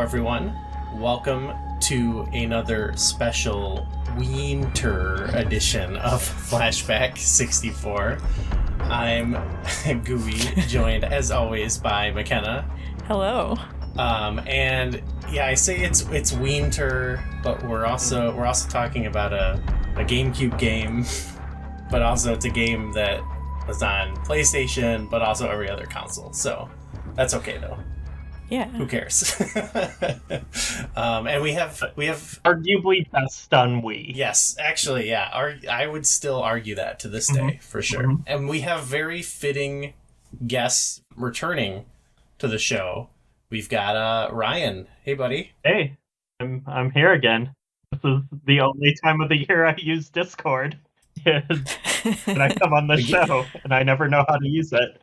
everyone. Welcome to another special Wiinter edition of Flashback 64. I'm Gooey, joined as always by McKenna. Hello. And yeah, I say it's Wiinter, but we're also talking about a GameCube game, but also it's a game that was on PlayStation, but also every other console. So that's okay though. Yeah. Who cares? And we have arguably best on Wii. Yes, actually, yeah. I would still argue that to this day, for sure. Mm-hmm. And we have very fitting guests returning to the show. We've got Ryan. Hey, buddy. Hey, I'm here again. This is the only time of the year I use Discord. And I come on the show, and I never know how to use it.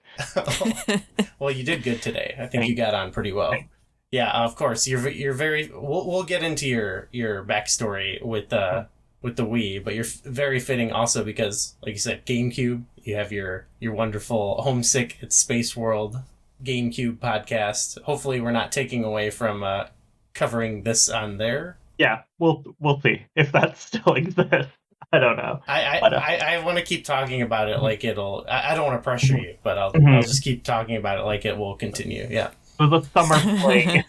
Well, you did good today. I think you got on pretty well. Yeah, of course. You're very. We'll get into your backstory with the Wii, but you're very fitting also because, like you said, GameCube. You have your wonderful Homesick at Space World GameCube podcast. Hopefully, we're not taking away from covering this on there. Yeah, we'll see if that still exists. I don't know. I want to keep talking about it like it'll. I don't want to pressure you, but I'll just keep talking about it like it will continue. Yeah. For the summer fling,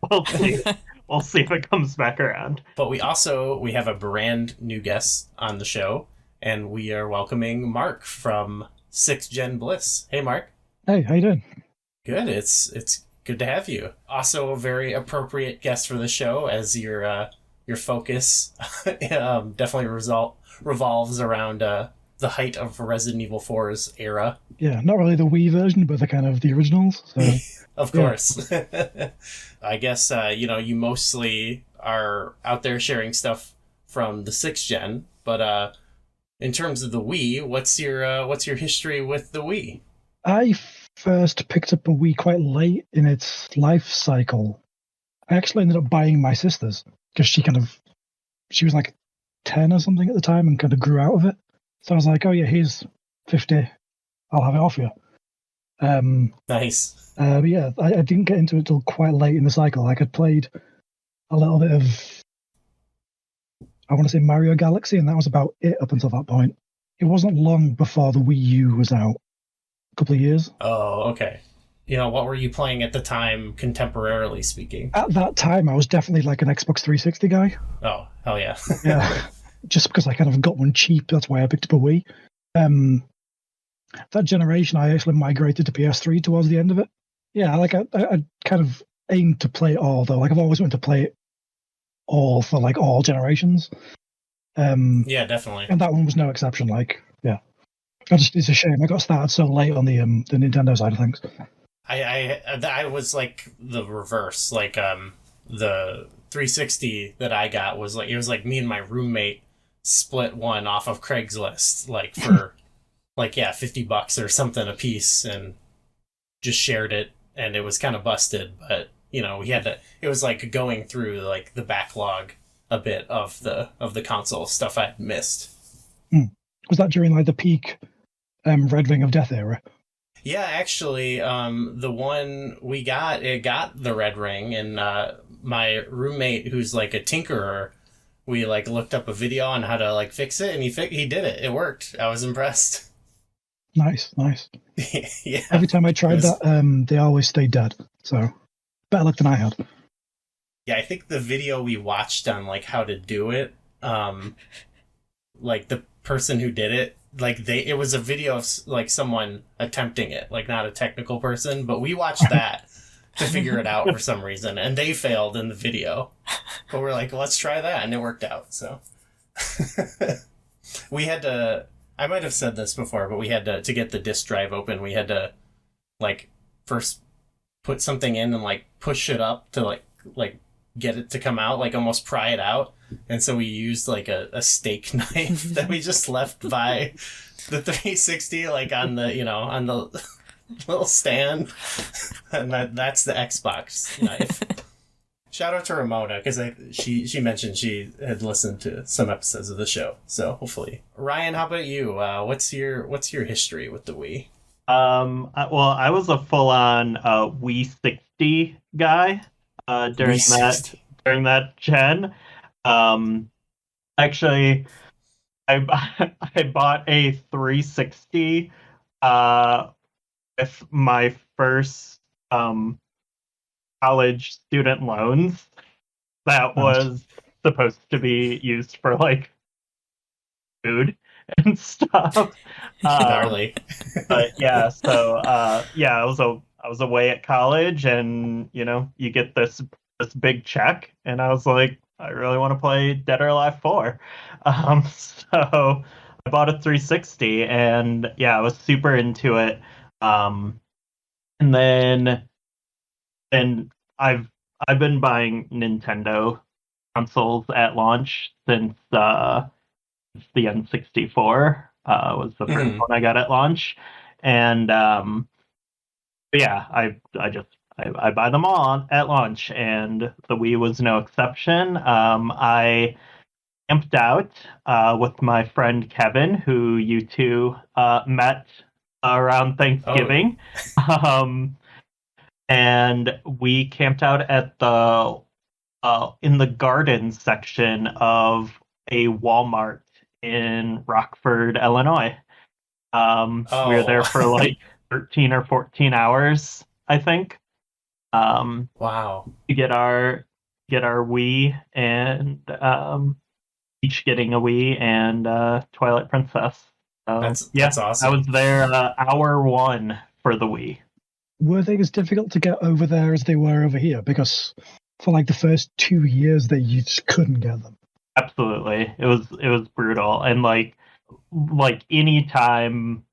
we'll see. We'll see if it comes back around. But we have a brand new guest on the show, and we are welcoming Mark from 6th Gen Bliss. Hey, Mark. Hey, how you doing? Good. It's good to have you. Also, a very appropriate guest for the show, as your focus definitely revolves around the height of Resident Evil 4's era. Yeah, not really the Wii version, but the originals. So. Of course. I guess, you mostly are out there sharing stuff from the 6th gen, but in terms of the Wii, what's your history with the Wii? I first picked up a Wii quite late in its life cycle. I actually ended up buying my sister's, because she was like 10 or something at the time and kind of grew out of it. So I was like, oh yeah, here's 50. I'll have it off you. Nice. But yeah, I didn't get into it till quite late in the cycle. Like I'd played a little bit of, I want to say Mario Galaxy, and that was about it up until that point. It wasn't long before the Wii U was out. A couple of years. Oh, okay. What were you playing at the time, contemporarily speaking? At that time, I was definitely like an Xbox 360 guy. Oh, hell yeah. Yeah. Just because I kind of got one cheap, that's why I picked up a Wii. That generation, I actually migrated to PS3 towards the end of it. Yeah, like I kind of aimed to play it all, though. Like I've always wanted to play it all for like all generations. Yeah, definitely. And that one was no exception. Like, yeah. It's a shame I got started so late on the Nintendo side of things. I was like the reverse. Like the 360 that I got was like, it was like me and my roommate split one off of Craigslist, like for like $50 or something a piece, and just shared it, and it was kind of busted, but we had to. It was like going through like the backlog a bit of the console stuff I'd missed. Was that during like the peak Red Ring of Death era? Yeah, actually, the one we got, it got the red ring, and my roommate, who's like a tinkerer, we like looked up a video on how to like fix it, and he did it. It worked. I was impressed. Nice. Yeah. Every time I tried that, they always stayed dead. So better luck than I had. Yeah, I think the video we watched on like how to do it, like the person who did it, like it was a video of like someone attempting it, like not a technical person, but we watched that to figure it out for some reason, and they failed in the video, but we're like, let's try that, and it worked out. So we had to, I might have said this before, but we had to get the disk drive open, we had to like first put something in and like push it up to like get it to come out, like almost pry it out. And so we used like a steak knife that we just left by the 360, like on the, on the little stand. And that's the Xbox knife. Shout out to Ramona, because she mentioned she had listened to some episodes of the show. So hopefully. Ryan, how about you? What's your history with the Wii? I was a full-on Wii 60 guy. during that gen. Actually, I bought a 360 with my first college student loans that was supposed to be used for like food and stuff. Gnarly. But yeah, so I was away at college, and you get this big check, and I was like, I really want to play Dead or Alive 4. So I bought a 360, and yeah, I was super into it. And then I've been buying Nintendo consoles at launch since the N64 was the first one I got at launch, and yeah, I buy them all at launch, and the Wii was no exception. I camped out with my friend Kevin, who you two met around Thanksgiving. And we camped out at the in the garden section of a Walmart in Rockford, Illinois. We were there for like 13 or 14 hours, I think. Wow. To get our Wii, and each getting a Wii and Twilight Princess. That's awesome. I was there hour one for the Wii. Were they as difficult to get over there as they were over here? Because for like the first 2 years, that you just couldn't get them. Absolutely, it was brutal, and like any time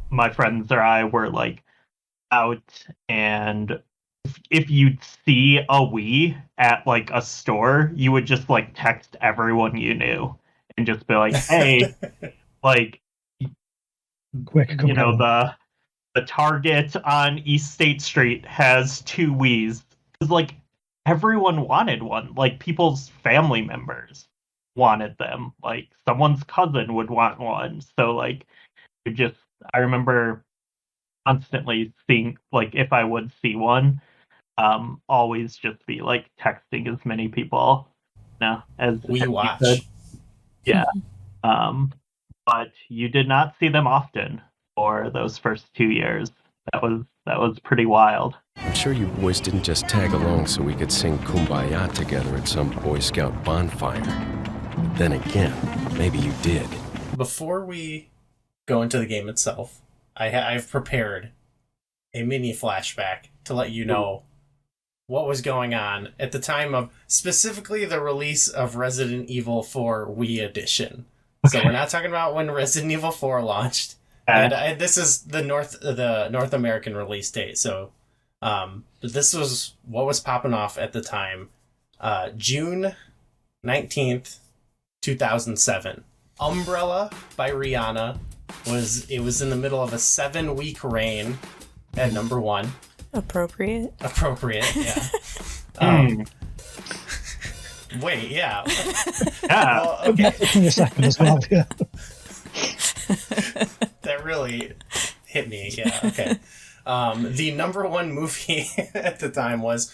my friends or I were like out, and if you'd see a Wii at like a store, you would just like text everyone you knew and just be like, "Hey, like, Quick, the Target on East State Street has 2 Wiis." Because like everyone wanted one. Like people's family members wanted them. Like someone's cousin would want one. So like I remember constantly seeing, like, if I would see one, always just be like texting as many people as we watch. Could. Yeah. But you did not see them often for those first 2 years. That was pretty wild. I'm sure you boys didn't just tag along so we could sing Kumbaya together at some Boy Scout bonfire. But then again, maybe you did. Before we go into the game itself, I've prepared a mini flashback to let you know what was going on at the time of specifically the release of Resident Evil 4 Wii Edition. Okay. So we're not talking about when Resident Evil 4 launched. And this is the North American release date. So but this was what was popping off at the time. June 19th, 2007. Umbrella by Rihanna was in the middle of a 7-week reign at number 1. Appropriate, yeah. Wait, yeah. Yeah. Well, okay. In a second as well, yeah. That really hit me, yeah, okay. The number 1 movie at the time was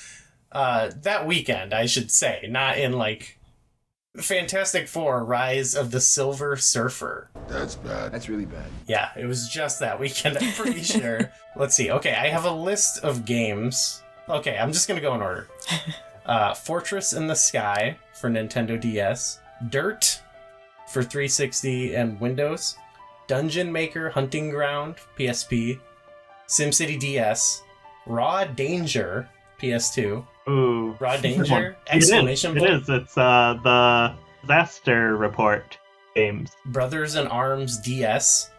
that weekend, I should say, not in like Fantastic Four: Rise of the Silver Surfer. That's bad. That's really bad. Yeah, it was just that weekend, I'm pretty sure. Let's see. Okay, I have a list of games. Okay, I'm just going to go in order. Fortress in the Sky for Nintendo DS. Dirt for 360 and Windows. Dungeon Maker Hunting Ground, PSP. SimCity DS. Raw Danger, PS2. Ooh. Raw Danger! Exclamation point. It is. It's the Disaster Report games. Brothers in Arms DS.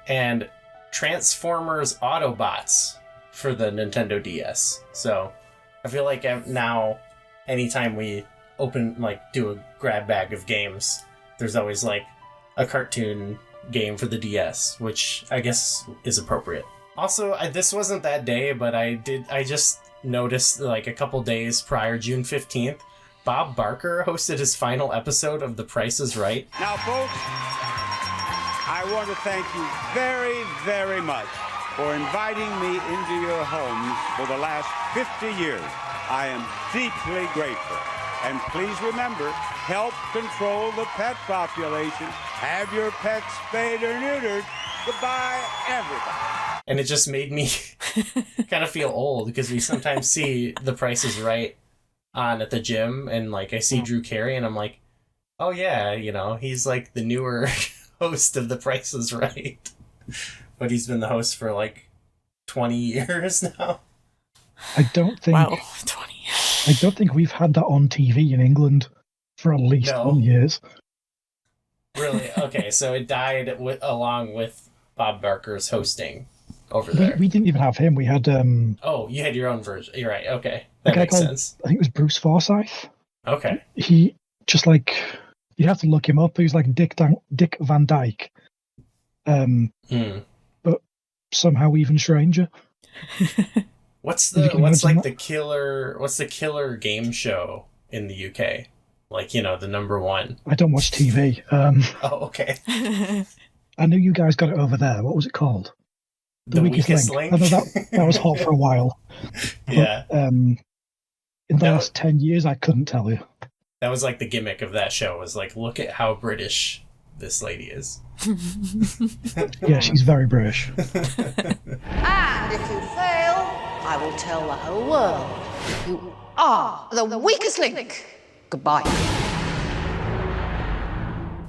And Transformers Autobots for the Nintendo DS. So, I feel like now, anytime we do a grab bag of games, there's always like a cartoon game for the DS, which I guess is appropriate. Also, this wasn't that day, but I just noticed like a couple days prior, June 15th, Bob Barker hosted his final episode of The Price is Right. Now, folks, I want to thank you very, very much for inviting me into your homes for the last 50 years. I am deeply grateful. And please remember, help control the pet population. Have your pets spayed or neutered. Goodbye, everybody. And it just made me kind of feel old because we sometimes see The Price is Right on at the gym, and like I see Drew Carey, and I'm like, oh yeah, you know, he's like the newer host of The Price is Right. But he's been the host for like 20 years now. I don't think. Wow, 20 years. I don't think we've had that on TV in England for at least 1 year. Really? Okay, so it died along with Bob Barker's hosting over there. We didn't even have him. We had. Oh, you had your own version. You're right. Okay, that makes sense. I think it was Bruce Forsyth. Okay. He just like you have to look him up. He was like Dick Van Dyke, but somehow even stranger. What's the killer game show in the UK? Like, you know, the number one. I don't watch TV. Oh, okay. I knew you guys got it over there. What was it called? The Weakest Link? I know that was hot for a while. Yeah. But, in the last 10 years, I couldn't tell you. That was like the gimmick of that show, was like, look at how British this lady is. Yeah, she's very British. And if you fail, I will tell the whole world you are the weakest link. Goodbye.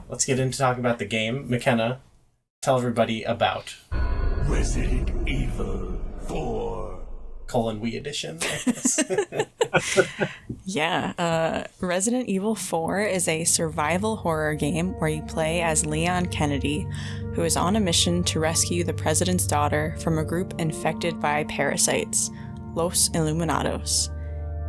Let's get into talking about the game. McKenna, tell everybody about Resident Evil 4. Wii edition, I guess. Yeah, Resident Evil 4 is a survival horror game where you play as Leon Kennedy, who is on a mission to rescue the president's daughter from a group infected by parasites, Los Illuminados.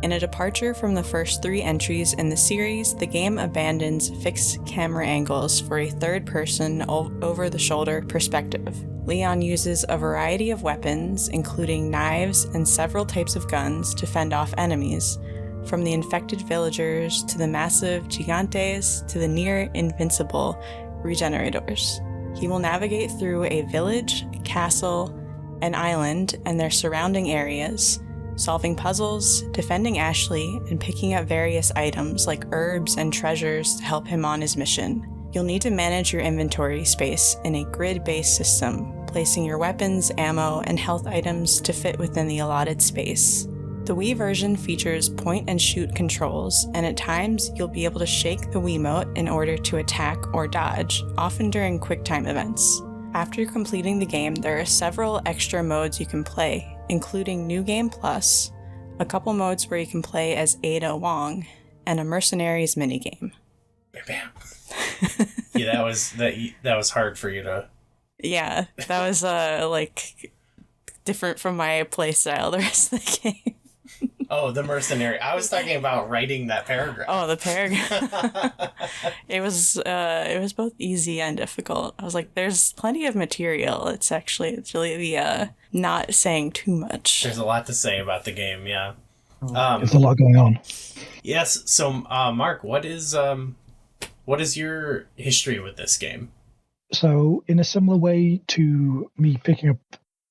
In a departure from the first 3 entries in the series, the game abandons fixed camera angles for a third-person over-the-shoulder perspective. Leon uses a variety of weapons, including knives and several types of guns, to fend off enemies, from the infected villagers to the massive gigantes to the near-invincible regenerators. He will navigate through a village, castle, an island, and their surrounding areas, solving puzzles, defending Ashley, and picking up various items like herbs and treasures to help him on his mission. You'll need to manage your inventory space in a grid-based system, placing your weapons, ammo, and health items to fit within the allotted space. The Wii version features point-and-shoot controls, and at times you'll be able to shake the Wiimote in order to attack or dodge, often during QuickTime events. After completing the game, there are several extra modes you can play, including New Game Plus, a couple modes where you can play as Ada Wong, and a Mercenaries minigame. Bam. Yeah, that was hard for you to. Yeah, that was like different from my playstyle the rest of the game. Oh, the mercenary. I was talking about writing that paragraph. Oh, the paragraph. It was both easy and difficult. I was like, there's plenty of material. It's really the not saying too much. There's a lot to say about the game, yeah. There's a lot going on. Yes, so Mark, what is your history with this game? So, in a similar way to me picking up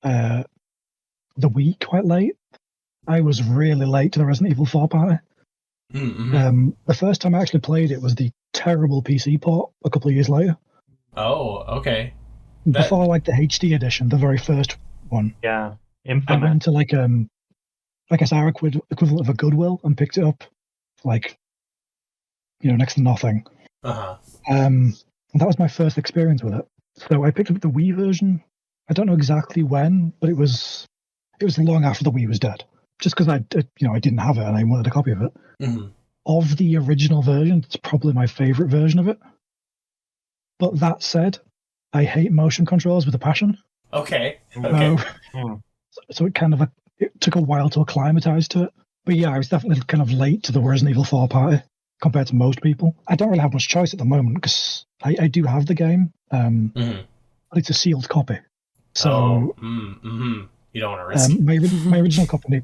the Wii quite late, I was really late to the Resident Evil 4 party. Mm-hmm. The first time I actually played it was the terrible PC port a couple of years later. Oh, okay. Before like the HD edition, the very first one. Yeah, I Infamous. went to like I guess our equivalent of a Goodwill and picked it up, like, next to nothing. Uh-huh. And that was my first experience with it. So I picked up the Wii version. I don't know exactly when, but it was long after the Wii was dead. Just because I didn't have it and I wanted a copy of it. Mm-hmm. Of the original version, it's probably my favorite version of it. But that said, I hate motion controls with a passion. Okay. Okay. So it took a while to acclimatize to it. But yeah, I was definitely kind of late to the Resident Evil 4 party compared to most people. I don't really have much choice at the moment because I do have the game, but it's a sealed copy. So you don't want to risk it. My original copy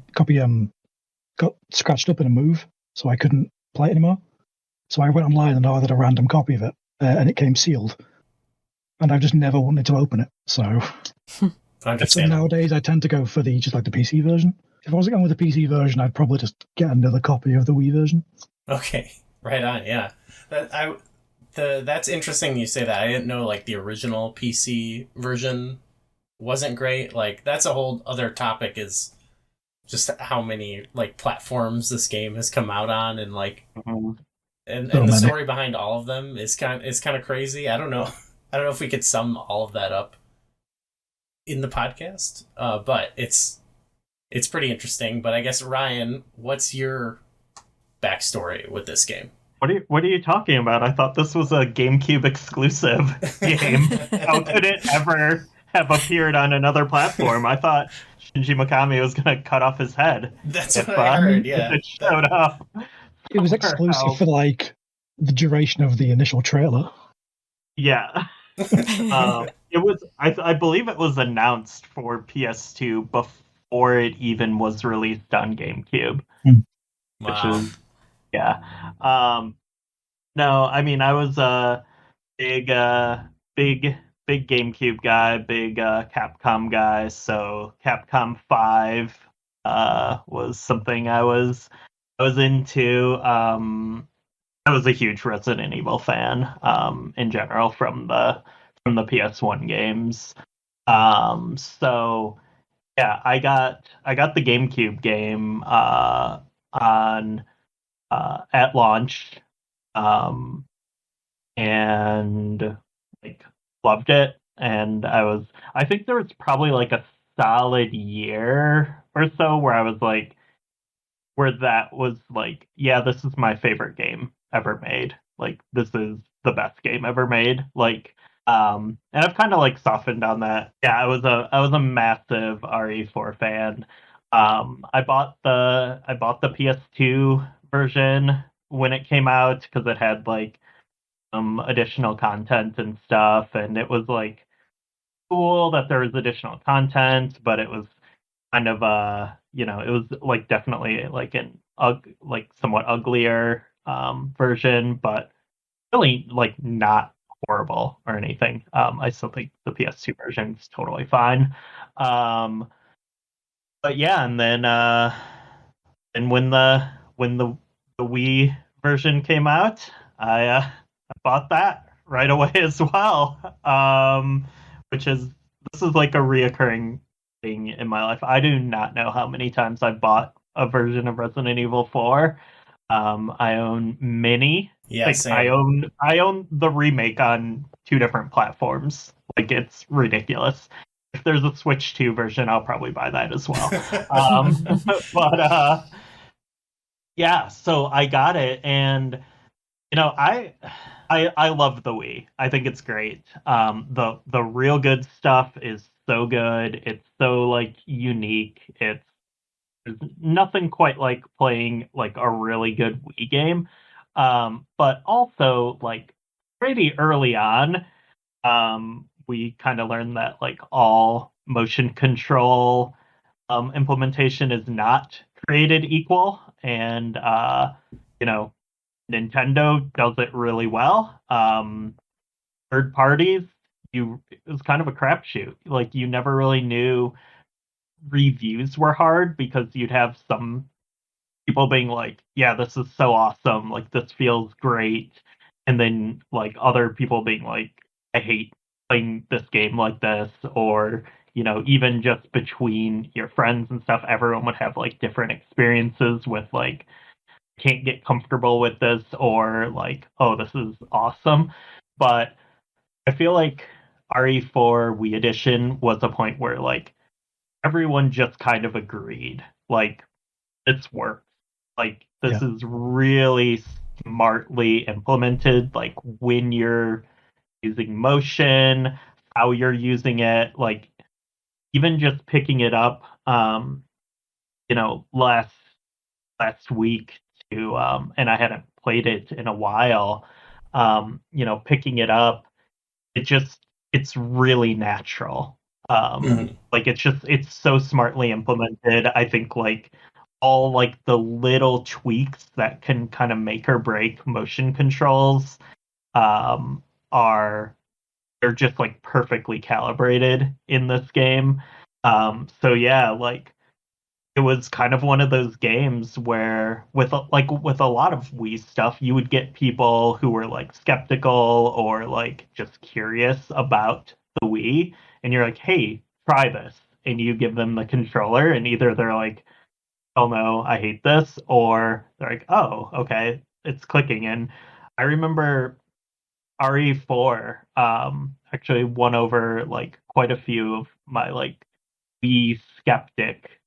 got scratched up in a move, so I couldn't play it anymore. So I went online and ordered a random copy of it, and it came sealed. And I've just never wanted to open it. So Understandable. nowadays I tend to go for the PC version. If I wasn't going with the PC version, I'd probably just get another copy of the Wii version. Okay, right on. Yeah, that's interesting. You say that. I didn't know like the original PC version wasn't great. Like that's a whole other topic. Is just how many like platforms this game has come out on, and like and the story behind all of them is kind of crazy. I don't know. I don't know if we could sum all of that up in the podcast, but it's pretty interesting. But I guess Ryan, what's your backstory with this game? What are you talking about? I thought this was a GameCube exclusive game. How could it ever have appeared on another platform? I thought Shinji Mikami was going to cut off his head. That's what I heard, yeah. It showed up. It was exclusive for, like, the duration of the initial trailer. Yeah. It was, I believe it was announced for PS2 before it even was released on GameCube. Which is, yeah. No, I mean, I was a big GameCube guy, big Capcom guy. So Capcom 5 was something I was into. I was a huge Resident Evil fan in general from the PS1 games. So yeah, I got the GameCube game on at launch, and like loved it. And I think there was probably like a solid year or so where I was like, where that was like, yeah, this is my favorite game ever made. Like, this is the best game ever made. Like, and I've kind of like softened on that. Yeah, I was a massive RE4 fan. I bought the PS2 version when it came out because it had like some additional content and stuff, and it was like cool that there was additional content, but it was kind of it was like definitely like an like somewhat uglier version, but really like not horrible or anything. I still think the PS2 version is totally fine. But yeah, and then and when the Wii version came out, I bought that right away as well. Which is This is like a reoccurring thing in my life. I do not know how many times I've bought a version of Resident Evil 4. I own many. Yeah, like, same. I own the remake on 2 different platforms. Like, it's ridiculous. If there's a Switch 2 version, I'll probably buy that as well. But yeah, so I got it, and I love the Wii. I think it's great. The real good stuff is so good. It's so like unique. There's nothing quite like playing like a really good Wii game. But also like pretty early on, we kind of learned that like all motion control implementation is not created equal, and Nintendo does it really well. Third parties, it was kind of a crapshoot. Like, you never really knew. Reviews were hard because you'd have some people being like, yeah, this is so awesome, like this feels great, and then like other people being like, I hate playing this game like this. Or even just between your friends and stuff, everyone would have like different experiences with like, can't get comfortable with this, or like, oh, this is awesome. But I feel like RE4 Wii Edition was a point where like everyone just kind of agreed, like, this works. Like, this is really smartly implemented. Like, when you're using motion, how you're using it, like, even just picking it up, last week to, and I hadn't played it in a while, picking it up, it's really natural. Like, it's so smartly implemented. I think like all like the little tweaks that can kind of make or break motion controls they're just like perfectly calibrated in this game. So yeah, like it was kind of one of those games where with a lot of Wii stuff, you would get people who were like skeptical or like just curious about the Wii, and you're like, hey, try this, and you give them the controller, and either they're like, oh no, I hate this, or they're like, oh, okay, it's clicking. And I remember RE4 actually won over like quite a few of my like Wii skeptic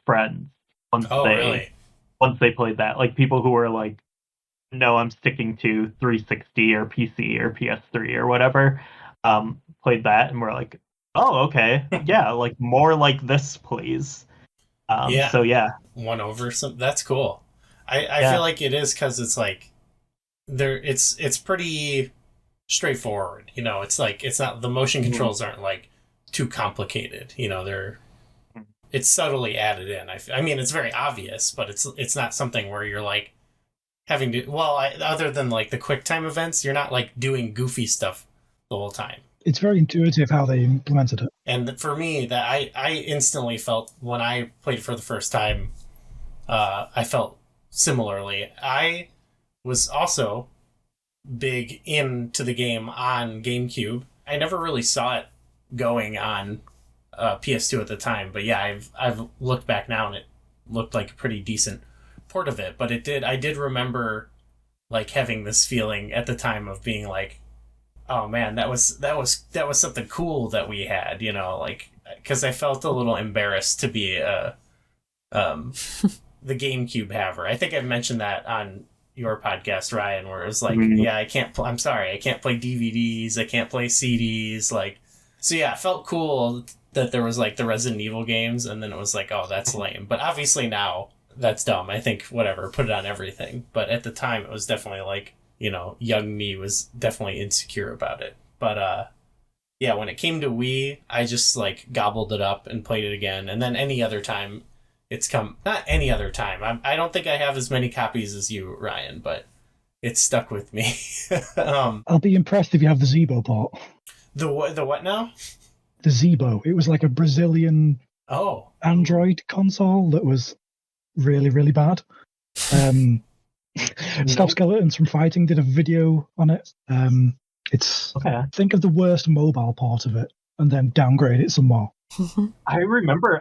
friends once Oh, really? once they played that. Like people who were like, no, I'm sticking to 360 or PC or PS3 or whatever, played that and were like, oh, okay, yeah, like more like this, please. Yeah. So yeah, One over some. That's cool. I Yeah. feel like it is because it's like it's pretty straightforward. You know, it's like it's not the motion controls aren't like too complicated. You know, it's subtly added in. I mean, it's very obvious, but it's not something where you're like having to. Well, other than like the quick time events, you're not like doing goofy stuff the whole time. It's very intuitive how they implemented it. And for me, that I instantly felt when I played for the first time, I felt similarly. I was also big into the game on GameCube. I never really saw it going on PS2 at the time, but yeah, I've looked back now and it looked like a pretty decent port of it. But I did remember like having this feeling at the time of being like, oh man, that was something cool that we had, you know, like because I felt a little embarrassed to be the GameCube haver. I think I've mentioned that on your podcast, Ryan, where it was like, yeah, I'm sorry, I can't play DVDs, I can't play CDs, like, so yeah, it felt cool that there was like the Resident Evil games, and then it was like, oh, that's lame. But obviously now that's dumb. I think whatever, put it on everything. But at the time, it was definitely like, you know, young me was definitely insecure about it. But yeah, when it came to Wii, I just like gobbled it up and played it again. And then any other time not any other time. I don't think I have as many copies as you, Ryan, but it's stuck with me. I'll be impressed if you have the Zebo port. The what now? The Zebo. It was like a Brazilian Android console that was really, really bad. Stop Skeletons from Fighting did a video on it. It's think of the worst mobile part of it and then downgrade it some more. I remember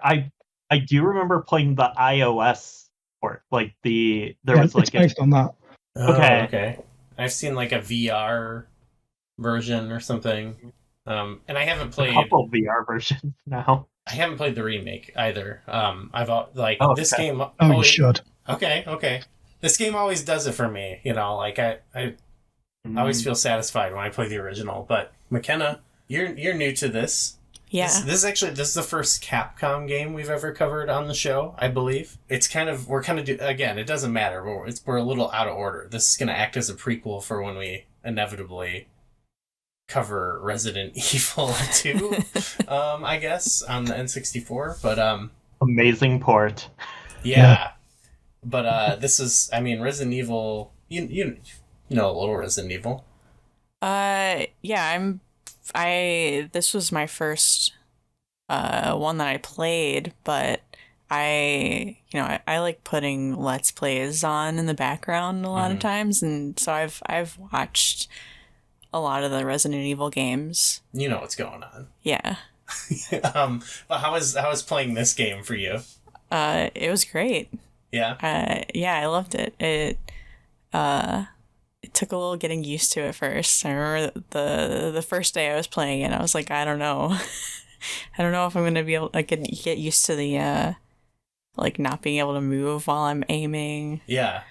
I do remember playing the iOS port, like there was like it's based on that. Okay. I've seen like a VR version or something, and I haven't played a couple VR versions now. I haven't played the remake either. I've like this game. Oh, you should. Okay. This game always does it for me. You know, like I always feel satisfied when I play the original. But McKenna, you're new to this. Yeah. This is the first Capcom game we've ever covered on the show, I believe. It's we're again, it doesn't matter. We're a little out of order. This is going to act as a prequel for when we inevitably cover Resident Evil 2, I guess, on the N64. But amazing port. Yeah. But this is, I mean, Resident Evil. You know a little Resident Evil. Yeah, this was my first one that I played, but I like putting Let's Plays on in the background a lot of times, and so I've watched a lot of the Resident Evil games. You know what's going on. Yeah. But how is playing this game for you? It was great. Yeah. Yeah, I loved it. It took a little getting used to at first. I remember the first day I was playing it, I was like, I don't know. I don't know if I'm gonna be able to get used to the like not being able to move while I'm aiming. Yeah.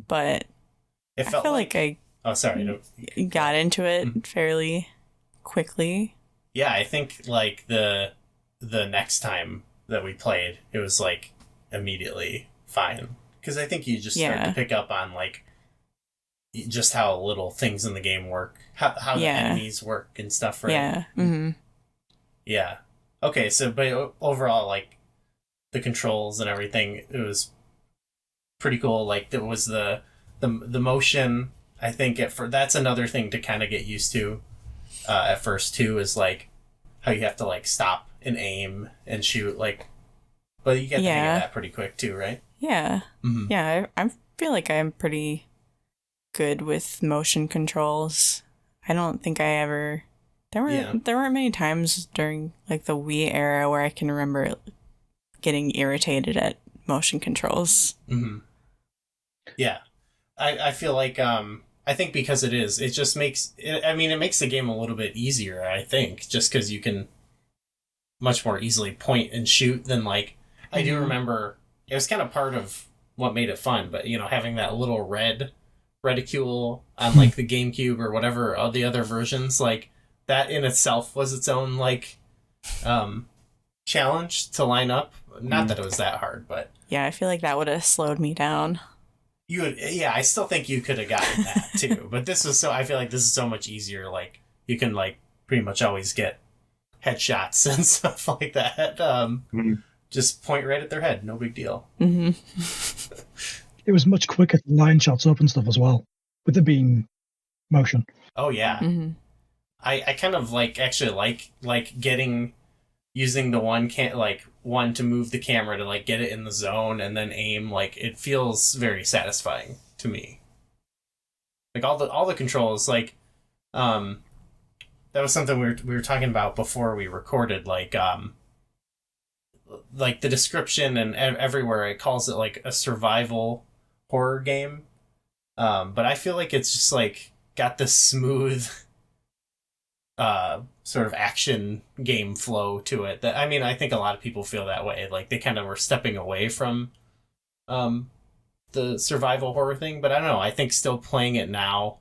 But I feel like I got into it fairly quickly. Yeah, I think like the next time that we played, it was like immediately fine, because I think you just start to pick up on like just how little things in the game work, how the enemies work and stuff, right? Yeah. Mm-hmm. Yeah. Okay, so but overall, like the controls and everything, it was pretty cool. Like there was the motion. I think that's another thing to kind of get used to at first too, is like how you have to like stop and aim and shoot. Like But you get the hang Yeah. of that pretty quick too, right? Yeah. Mhm. Yeah, I feel like I'm pretty good with motion controls. I don't think I ever Yeah. there weren't many times during like the Wii era where I can remember getting irritated at motion controls. Mm-hmm. Yeah. I feel like I think because it just makes it makes the game a little bit easier, I think, just because you can much more easily point and shoot than like I do remember it was kind of part of what made it fun, but having that little red reticule on like the GameCube or whatever the other versions, like that in itself was its own like challenge to line up. Not that it was that hard, but Yeah, I feel like that would have slowed me down. you would, yeah, I still think you could have gotten that too. But I feel like this is so much easier. Like you can like pretty much always get headshots and stuff like that. Just point right at their head, no big deal. Mm-hmm. It was much quicker to line shots up and stuff as well, with it being motion. Oh yeah, Mm-hmm. I kind of actually like using the one to move the camera to like get it in the zone and then aim. Like it feels very satisfying to me. Like all the controls, like that was something we were talking about before we recorded. Like the description and everywhere it calls it like a survival horror game. But I feel like it's just like got this smooth sort of action game flow to it that I think a lot of people feel that way. Like they kind of were stepping away from the survival horror thing, but I don't know. I think still playing it now,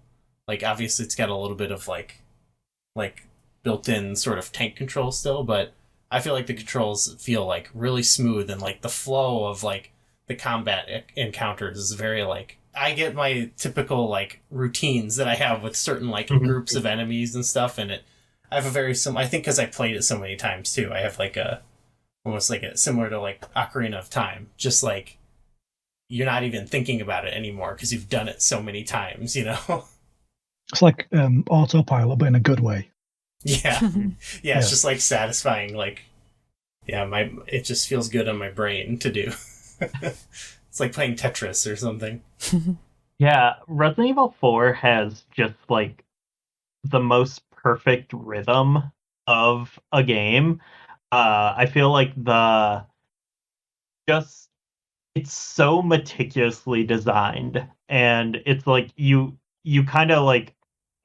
like obviously it's got a little bit of like built-in sort of tank control still, but I feel like the controls feel like really smooth and like the flow of like the combat encounters is very like I get my typical like routines that I have with certain like groups of enemies and stuff, and I have a very I think because I played it so many times too, I have like almost like a similar to like Ocarina of Time, just like you're not even thinking about it anymore because you've done it so many times, It's like autopilot, but in a good way. Yeah. Yeah, it's just like satisfying, like it just feels good on my brain to do. It's like playing Tetris or something. Yeah, Resident Evil 4 has just like the most perfect rhythm of a game. I feel like it's so meticulously designed, and it's like you kind of like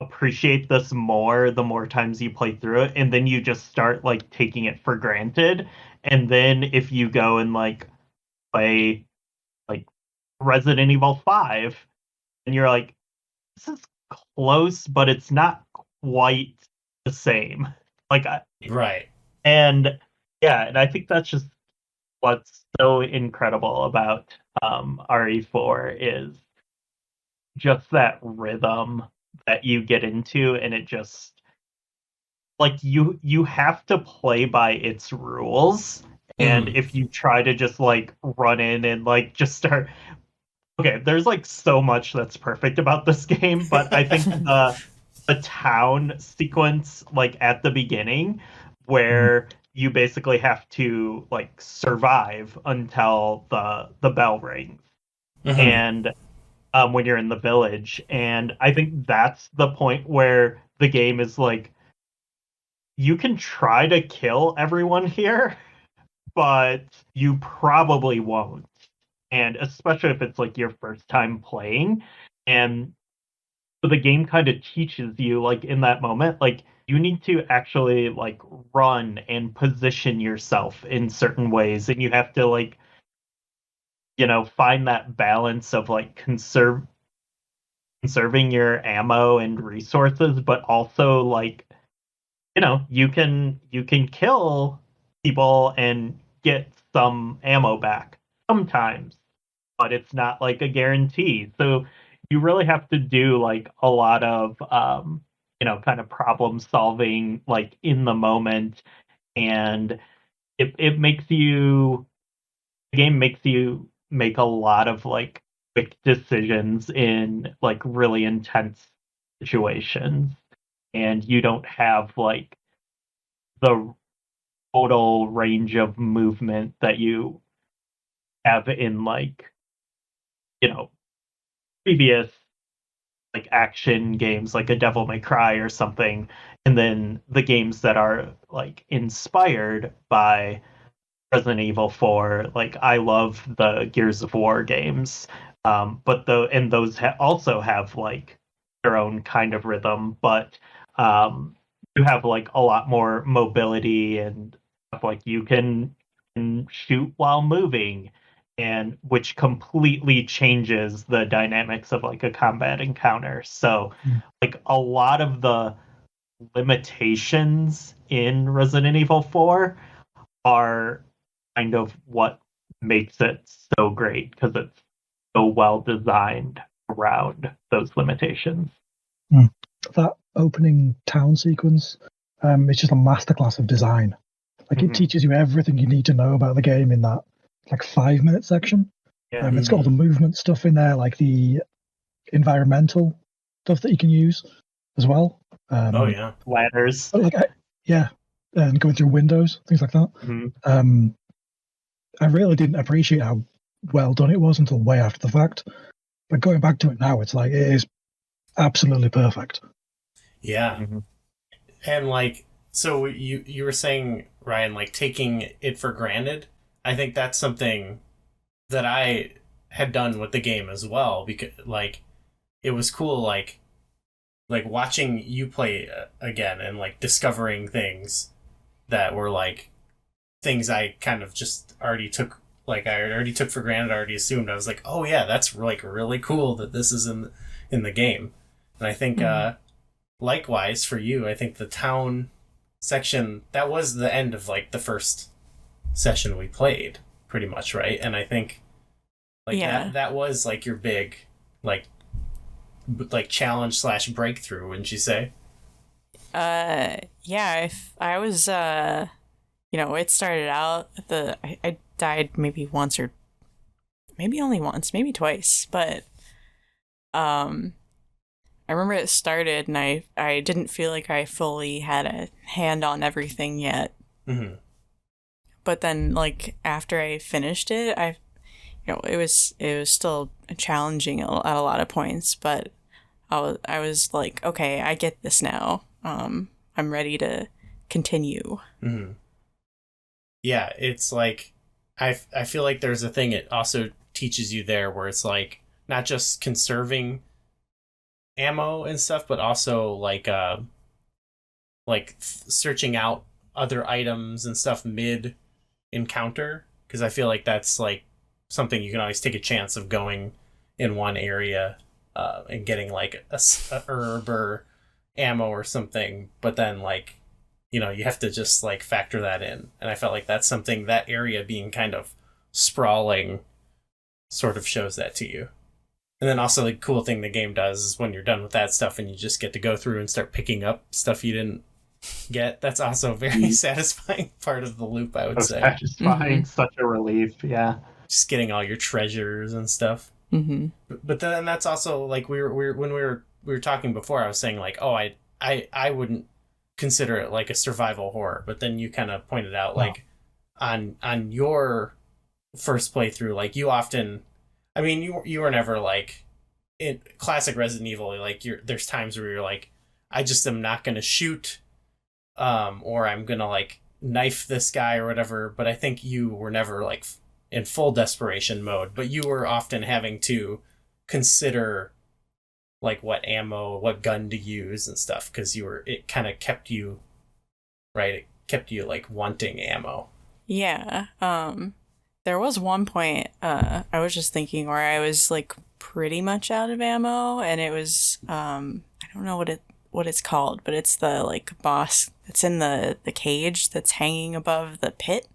appreciate this more the more times you play through it, and then you just start like taking it for granted. And then if you go and like play like Resident Evil 5 and you're like, this is close, but it's not quite the same. Right. And yeah, and I think that's just what's so incredible about RE4 is just that rhythm that you get into, and it just like you have to play by its rules. And if you try to just like run in and like just start, okay, there's like so much that's perfect about this game, but I think the town sequence like at the beginning where you basically have to like survive until the bell rings. And when you're in the village, and I think that's the point where the game is like, you can try to kill everyone here, but you probably won't. And especially if it's like your first time playing. And so the game kind of teaches you, like in that moment, like you need to actually like run and position yourself in certain ways. And you have to like, find that balance of like conserving your ammo and resources, but also like, you can kill people and get some ammo back sometimes, but it's not like a guarantee. So you really have to do like a lot of kind of problem solving like in the moment, and it makes you the game makes you make a lot of like quick decisions in like really intense situations, and you don't have like the total range of movement that you have in like, you know, previous like action games like a Devil May Cry or something, and then the games that are like inspired by Resident Evil 4. Like I love the Gears of War games, but those also have like their own kind of rhythm, but you have like a lot more mobility and stuff, like you can shoot while moving, and which completely changes the dynamics of like a combat encounter. So like a lot of the limitations in Resident Evil 4 are kind of what makes it so great, because it's so well designed around those limitations. That opening town sequence, it's just a masterclass of design. Like it teaches you everything you need to know about the game in that like 5-minute section. Yeah. It's got all the movement stuff in there, like the environmental stuff that you can use as well. Oh yeah, Ladders. Like and going through windows, things like that. I really didn't appreciate how well done it was until way after the fact. But going back to it now, it's like it is absolutely perfect. Yeah. And like, so you were saying, Ryan, like taking it for granted. I think that's something that I had done with the game as well, because like it was cool, like watching you play again and like discovering things that were like things I kind of just already took, like I already took for granted, already assumed. I was like, oh yeah, that's like really cool that this is in the game. And I think likewise for you, I think the town section, that was the end of like the first session we played pretty much, right? And I think like that was like your big like challenge / breakthrough, wouldn't you say? Yeah, I was it started out I died maybe once, or maybe only once, maybe twice, but I remember it started and I didn't feel like I fully had a hand on everything yet. But then like after I finished it, it was still challenging at a lot of points, but I was like, okay, I get this now. I'm ready to continue. Yeah, it's like I feel like there's a thing it also teaches you there where it's like not just conserving ammo and stuff, but also like searching out other items and stuff mid encounter, because I feel like that's like something you can always take a chance of going in one area and getting like a herb or ammo or something, but then like you have to just like factor that in. And I felt like that's something, that area being kind of sprawling sort of shows that to you. And then also the cool thing the game does is when you're done with that stuff and you just get to go through and start picking up stuff you didn't get, that's also a very satisfying part of the loop, I would say. Satisfying, such a relief, yeah. Just getting all your treasures and stuff. But then that's also like when we were talking before, I was saying like, oh, I wouldn't consider it like a survival horror, but then you kind of pointed out like on your first playthrough, like you often, I mean, you were never like in classic Resident Evil, like there's times where you're like, I just am not going to shoot, or I'm going to like knife this guy or whatever. But I think you were never like in full desperation mode, but you were often having to consider like what ammo, what gun to use and stuff, because it kind of kept you, right? It kept you like wanting ammo. Yeah. There was one point I was just thinking where I was like pretty much out of ammo, and it was I don't know what it's called, but it's the like boss that's in the cage that's hanging above the pit.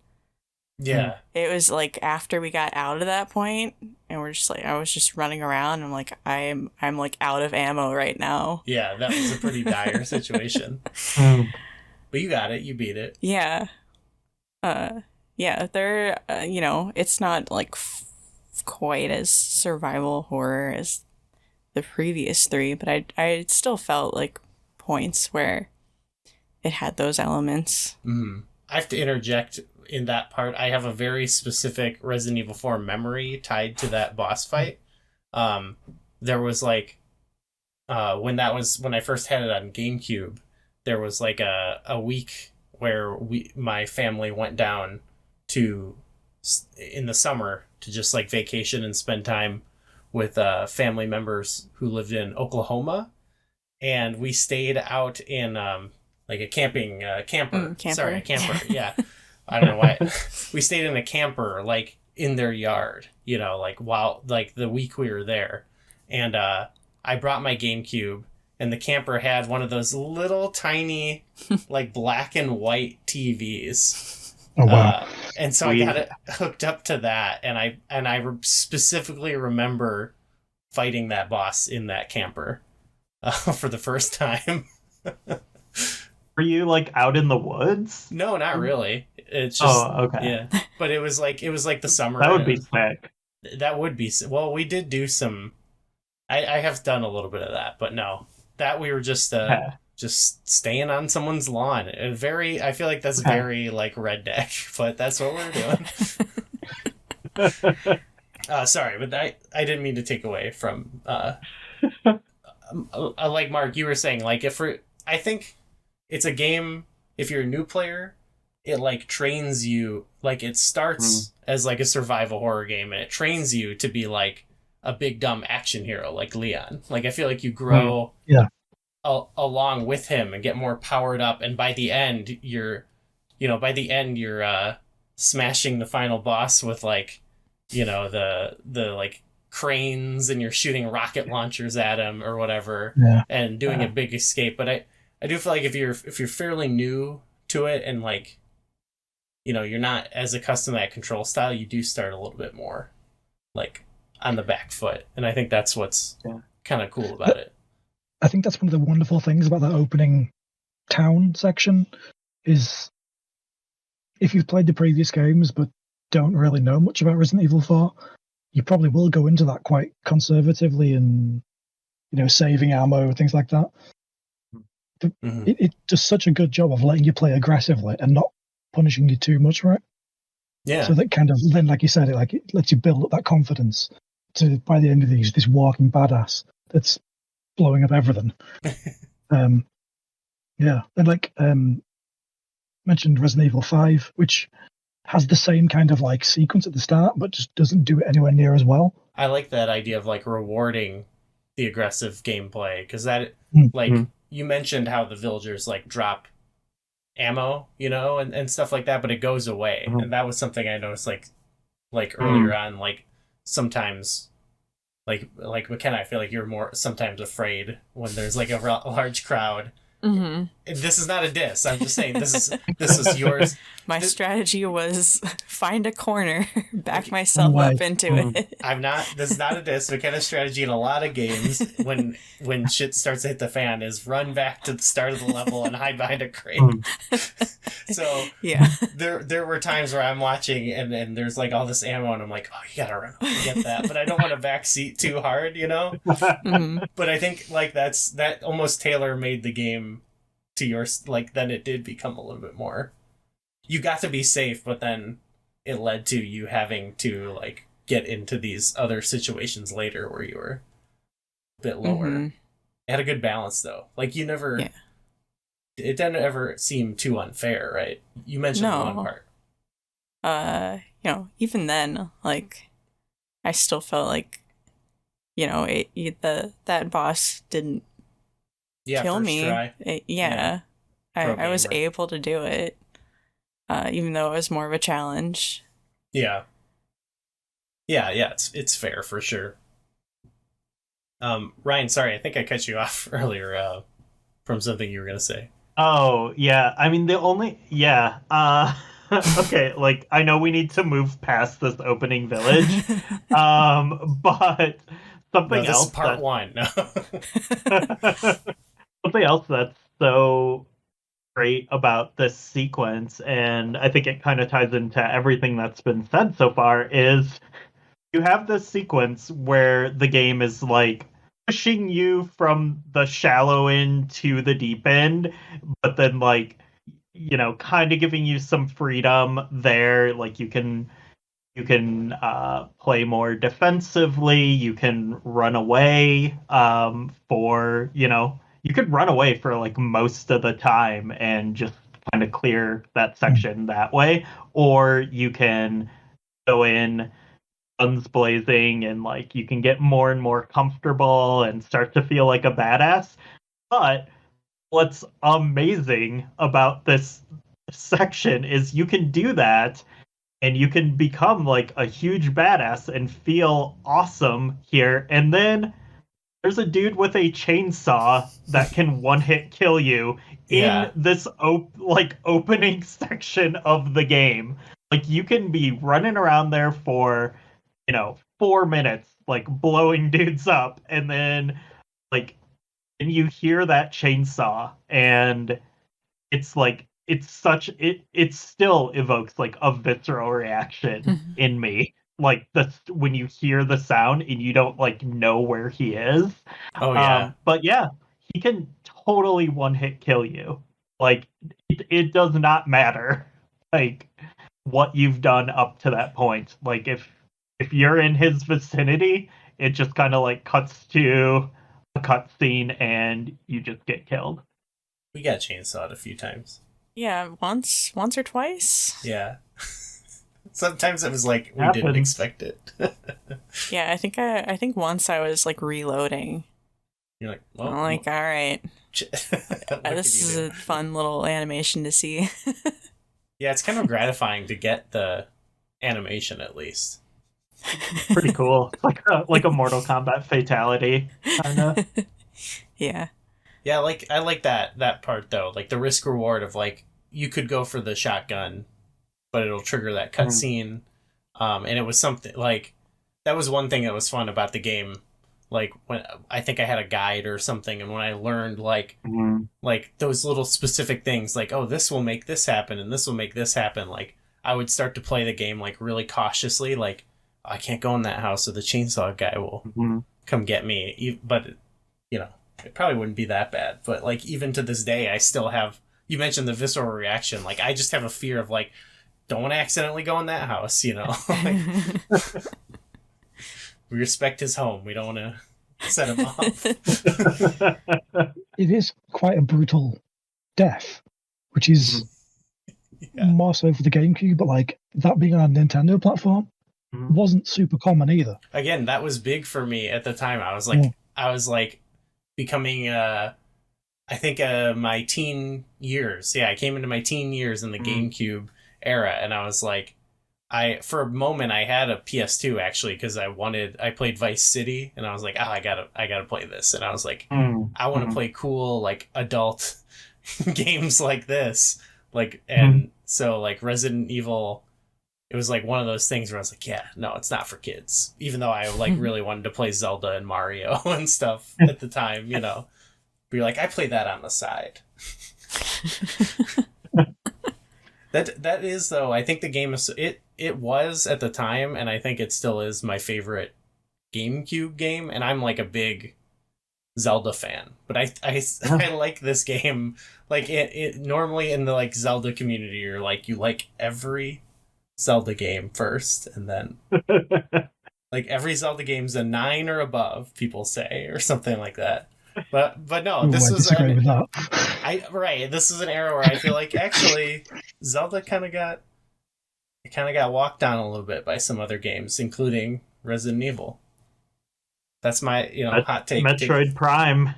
Yeah. It was like after we got out of that point, and we're just like, I was just running around, and I'm like, I'm like out of ammo right now. Yeah, that was a pretty dire situation. But you got it, you beat it. Yeah. Yeah, they're, it's not like quite as survival horror as the previous three, but I still felt like points where it had those elements. I have to interject in that part. I have a very specific Resident Evil 4 memory tied to that boss fight. There was like when I first had it on GameCube, there was like a week where my family went down to in the summer to just like vacation and spend time with family members who lived in Oklahoma, and we stayed out in like a camper. Camper. Sorry, a camper. Yeah, I don't know why. We stayed in a camper like in their yard, like while like the week we were there, and I brought my GameCube, and the camper had one of those little tiny like black and white TVs. Oh wow! And so I got it hooked up to that, and I specifically remember fighting that boss in that camper for the first time. Were you like out in the woods? No, not really. It's just okay. Yeah, but it was like the summer. That would be sick. That would be well. We did do some. I have done a little bit of that, but no, that we were just staying on someone's lawn. I feel like that's very like redneck, but that's what we're doing. Sorry, but I didn't mean to take away from like Mark, you were saying, like I think it's a game, if you're a new player, it like trains you, like it starts as like a survival horror game, and it trains you to be like a big dumb action hero like Leon. Like I feel like you grow along with him and get more powered up, and by the end you're smashing the final boss with like the like cranes, and you're shooting rocket launchers at him or whatever, and doing a big escape. But I do feel like if you're fairly new to it, and like you're not as accustomed to that control style, you do start a little bit more like on the back foot, and I think that's what's kind of cool about it. I think that's one of the wonderful things about that opening town section is if you've played the previous games but don't really know much about Resident Evil 4, you probably will go into that quite conservatively and saving ammo, things like that. But it does such a good job of letting you play aggressively and not punishing you too much for it. Yeah. So that kind of, then like you said, it lets you build up that confidence to, by the end of these, this walking badass that's blowing up everything. And like mentioned Resident Evil 5, which has the same kind of like sequence at the start, but just doesn't do it anywhere near as well. I like that idea of like rewarding the aggressive gameplay, because that you mentioned how the villagers like drop ammo, and stuff like that, but it goes away, and that was something I noticed like earlier on, like sometimes like McKenna, I feel like you're more sometimes afraid when there's like a large crowd. Mm-hmm. This is not a diss. I'm just saying this is yours. My strategy was find a corner, back myself up into it. This is not a diss. McKenna's strategy in a lot of games when shit starts to hit the fan is run back to the start of the level and hide behind a crate. So yeah, there were times where I'm watching and there's like all this ammo and I'm like, oh, you gotta run over and get that, but I don't want to backseat too hard, Mm-hmm. But I think like that almost tailor made the game to your, like, then it did become a little bit more, you got to be safe, but then it led to you having to like get into these other situations later where you were a bit lower. Mm-hmm. It had a good balance though, like you never it didn't ever seem too unfair, right? You mentioned one part. Even then, like I still felt like that boss didn't kill me. I was able to do it, even though it was more of a challenge. Yeah, it's fair for sure. Ryan, sorry, I think I cut you off earlier from something you were gonna say. Oh yeah, I mean okay, like I know we need to move past this opening village, but something else. This is part one. No. Something else that's so great about this sequence, and I think it kind of ties into everything that's been said so far, is you have this sequence where the game is like pushing you from the shallow end to the deep end, but then like kind of giving you some freedom there. Like you can play more defensively. You can run away you could run away for like most of the time and just kind of clear that section that way, or you can go in guns blazing and like you can get more and more comfortable and start to feel like a badass. But what's amazing about this section is you can do that and you can become like a huge badass and feel awesome here. And then there's a dude with a chainsaw that can one hit kill you in this opening section of the game. Like you can be running around there for 4 minutes, like blowing dudes up, and then and you hear that chainsaw, and it's like it still evokes like a visceral reaction in me. Like when you hear the sound and you don't like know where he is. Oh yeah. But yeah, he can totally one hit kill you. Like it does not matter like what you've done up to that point. Like if you're in his vicinity, it just kind of like cuts to a cutscene and you just get killed. We got chainsawed a few times. Yeah, once or twice. Yeah. Sometimes it was like we didn't expect it. Yeah, I think once I was like reloading. You're like, well, I'm like, all right. This is a fun little animation to see. Yeah, it's kind of gratifying to get the animation at least. Pretty cool. Like a Mortal Kombat fatality, kind of. Yeah. Yeah, I like that part though. Like the risk reward of like you could go for the shotgun, but it'll trigger that cutscene. And it was something like that was one thing that was fun about the game. Like when I think I had a guide or something, and when I learned like those little specific things, like this will make this happen and this will make this happen. Like I would start to play the game like really cautiously. Like I can't go in that house, or the chainsaw guy will come get me. But it probably wouldn't be that bad. But like even to this day, I still have. You mentioned the visceral reaction. Like I just have a fear of like, don't want to accidentally go in that house. Like, we respect his home. We don't want to set him off. It is quite a brutal death, which is more so for the GameCube, but like that being on a Nintendo platform wasn't super common either. Again, that was big for me at the time. I was like becoming I think my teen years. Yeah, I came into my teen years in the GameCube era, and I was like, for a moment I had a PS2 actually, because I played Vice City, and I was like, I gotta play this, and I was like, I want to play cool like adult games like this, like, and so like Resident Evil, it was like one of those things where I was like, yeah, no, it's not for kids, even though I like really wanted to play Zelda and Mario and stuff at the time, but you're like, I play that on the side. That is though, I think the game is it was at the time, and I think it still is my favorite GameCube game, and I'm like a big Zelda fan, but I like this game. Like it normally in the like Zelda community, you're like you like every Zelda game first, and then like every Zelda game's a 9 or above, people say, or something like that. But no, this was disagree with that. This is an era where I feel like actually Zelda kind of got walked on a little bit by some other games, including Resident Evil. That's my hot take. Metroid Prime.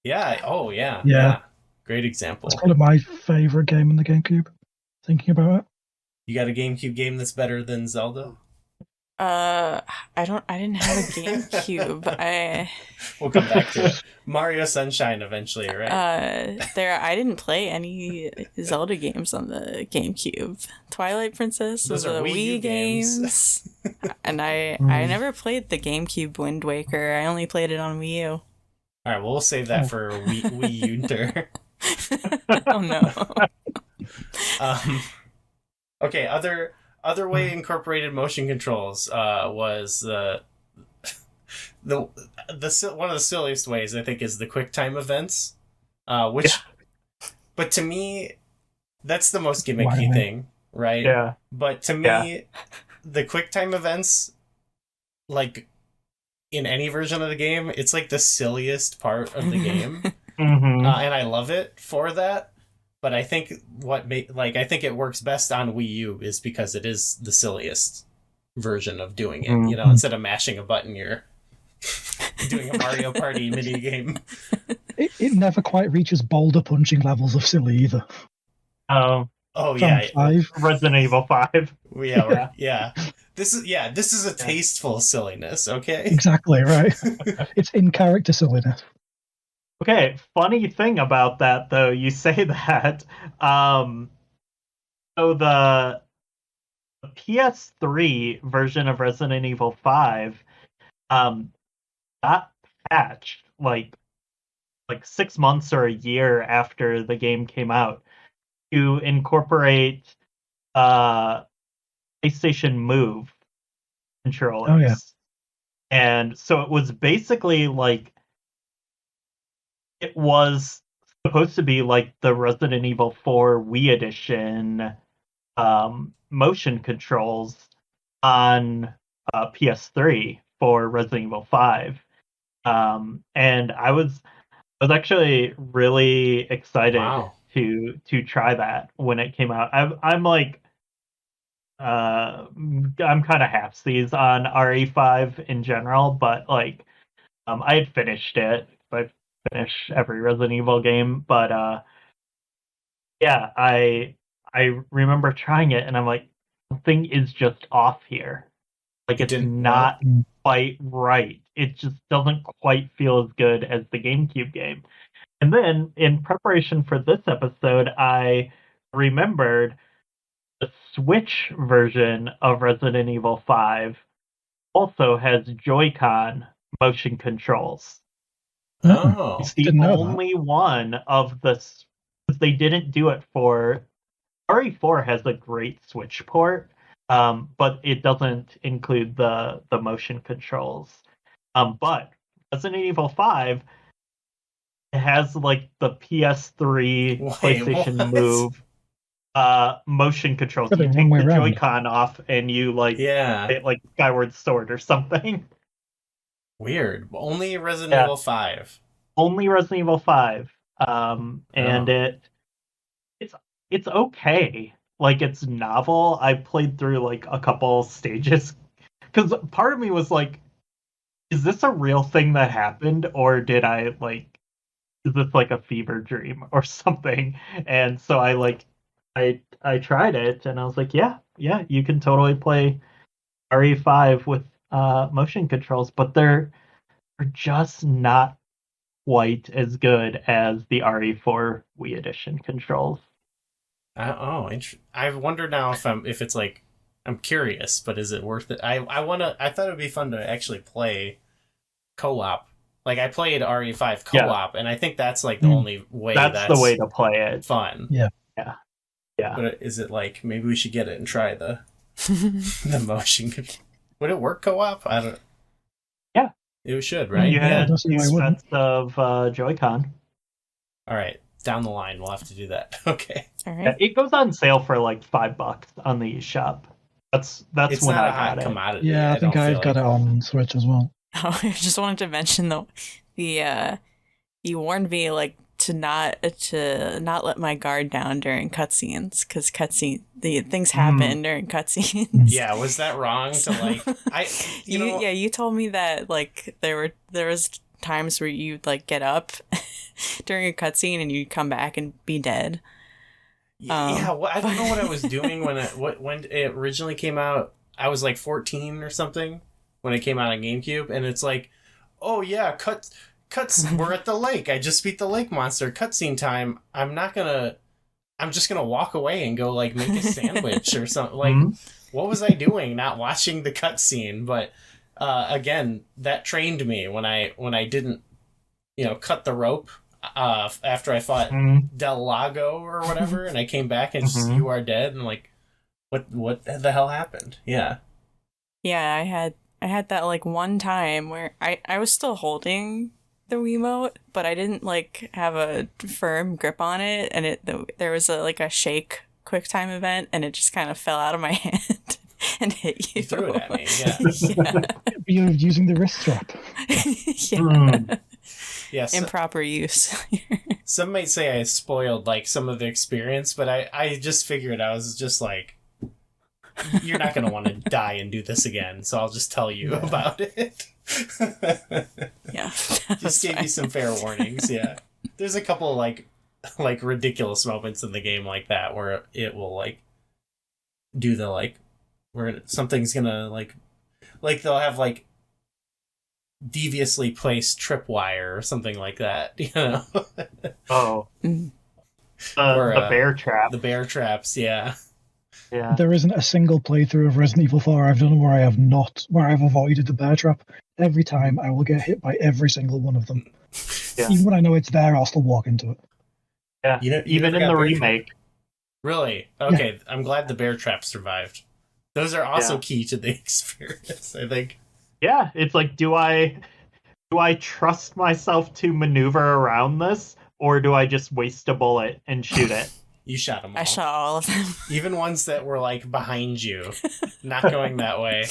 Yeah. Oh yeah. Great example. It's kind of my favorite game in the GameCube. Thinking about it. You got a GameCube game that's better than Zelda? I didn't have a GameCube. We'll come back to it. Mario Sunshine eventually, right? I didn't play any Zelda games on the GameCube. Twilight Princess was Those the are Wii games. And I never played the GameCube Wind Waker. I only played it on Wii U. All right, well, we'll save that for Wiinter. Oh no. Okay, other way incorporated motion controls was the one of the silliest ways, I think, is the QuickTime events, which, but to me, That's the most gimmicky thing, right? Yeah. But to me, the QuickTime events, like, in any version of the game, it's like the silliest part of the game. Mm-hmm. And I love it for that. But I think I think it works best on Wii U is because it is the silliest version of doing it. Mm-hmm. You know, instead of mashing a button, you're doing a Mario Party mini game. It never quite reaches boulder punching levels of silly either. Oh, Oh From yeah, 5. Resident Evil 5. yeah. This is a tasteful silliness. Okay. Exactly, right. It's in character silliness. Okay, funny thing about that though, you say that. So the PS3 version of Resident Evil 5 got patched like 6 months or a year after the game came out to incorporate PlayStation Move controllers. Oh, yeah. And so it was basically like it was supposed to be like the Resident Evil 4 Wii Edition motion controls on PS3 for Resident Evil 5. And I was actually really excited to try that when it came out. I'm like I'm kind of halfsies on RE5 in general, but like I had finished it. I finish every Resident Evil game, but yeah, I remember trying it and I'm like, something is just off here. Like it's not quite right. It just doesn't quite feel as good as the GameCube game. And then in preparation for this episode, I remembered the Switch version of Resident Evil 5 also has Joy-Con motion controls. Oh, It's the only one of the... They didn't do it for... RE4 has a great Switch port, but it doesn't include the motion controls. But Resident Evil 5 has like the PS3 PlayStation Move motion controls. You take the Joy-Con off and you hit like Skyward Sword or something. Weird. Only Resident Evil 5. Only Resident Evil 5. And it's okay. Like it's novel. I played through like a couple stages because part of me was like, is this a real thing that happened, or did I like? Is this like a fever dream or something? And so I tried it and I was like, yeah, you can totally play RE5 with motion controls, but they're just not quite as good as the RE4 Wii Edition controls. I wonder now if it's like, I'm curious, but is it worth it? I thought it would be fun to actually play co-op. Like I played RE5 co-op, and I think that's like the only way. That's the way to play it. Fun. Yeah. But is it like maybe we should get it and try the motion? Would it work co-op? I don't. Yeah, it should, right? You had 2 sets of Joy-Con. All right, down the line we'll have to do that. Okay. All right. Yeah, it goes on sale for like $5 on the eShop. That's it's when not I a hot got it. commodity. Yeah, I think I've got it on Switch as well. Oh, I just wanted to mention though, you warned me like to not let my guard down during cutscenes because the things happen during cutscenes. Yeah, was that wrong to like? You told me that like there was times where you'd like get up during a cutscene and you'd come back and be dead. I don't know what I was doing when it originally came out. I was like 14 or something when it came out on GameCube, and it's like, oh yeah, cuts. We're at the lake. I just beat the lake monster. Cutscene time. I'm just gonna walk away and go like make a sandwich or something. Like, what was I doing? Not watching the cutscene. But again, that trained me when I didn't, cut the rope after I fought Del Lago or whatever, and I came back and just, you are dead, and like, what the hell happened? Yeah. Yeah, I had that like one time where I was still holding the Wiimote, but I didn't like have a firm grip on it, and there was a shake QuickTime event, and it just kind of fell out of my hand and hit you. You threw it at me, yeah. You're using the wrist strap. Yeah. Yes. Improper use. Some might say I spoiled like some of the experience, but I just figured I was just like, you're not going to want to die and do this again, so I'll just tell you about it. Yeah. Just gave you some fair warnings, yeah. There's a couple like ridiculous moments in the game like that where it will like do the like where something's gonna like they'll have like deviously placed tripwire or something like that, you know. Oh. Or, the bear trap. The bear traps, yeah. Yeah. There isn't a single playthrough of Resident Evil 4 I've done where I've avoided the bear trap. Every time I will get hit by every single one of them. Yeah. Even when I know it's there, I'll still walk into it. Yeah. You Even in the remake. Really? Okay, yeah. I'm glad the bear trap survived. Those are also key to the experience, I think. Yeah, it's like, do I trust myself to maneuver around this, or do I just waste a bullet and shoot it? You shot them all. I shot all of them. Even ones that were like behind you, not going that way.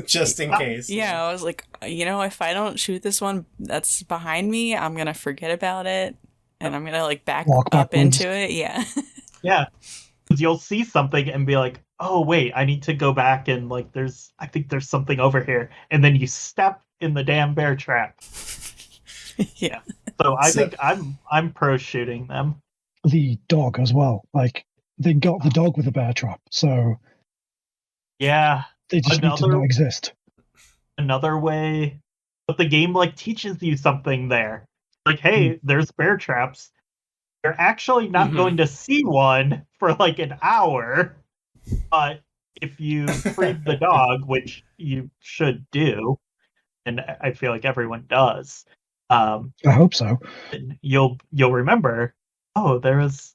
Just in case. Yeah, I was like, if I don't shoot this one that's behind me, I'm going to forget about it. And I'm going to like walk up into it. Yeah. Yeah. Because you'll see something and be like, oh, wait, I need to go back and like, I think there's something over here. And then you step in the damn bear trap. Yeah. So I think I'm pro shooting them. The dog as well. Like, they got the dog with a bear trap, so yeah, they just need to not exist. Another way, but the game like teaches you something there. Like, hey, there's bear traps. You're actually not going to see one for like an hour, but if you free the dog, which you should do, and I feel like everyone does, I hope so. You'll remember. Oh, there's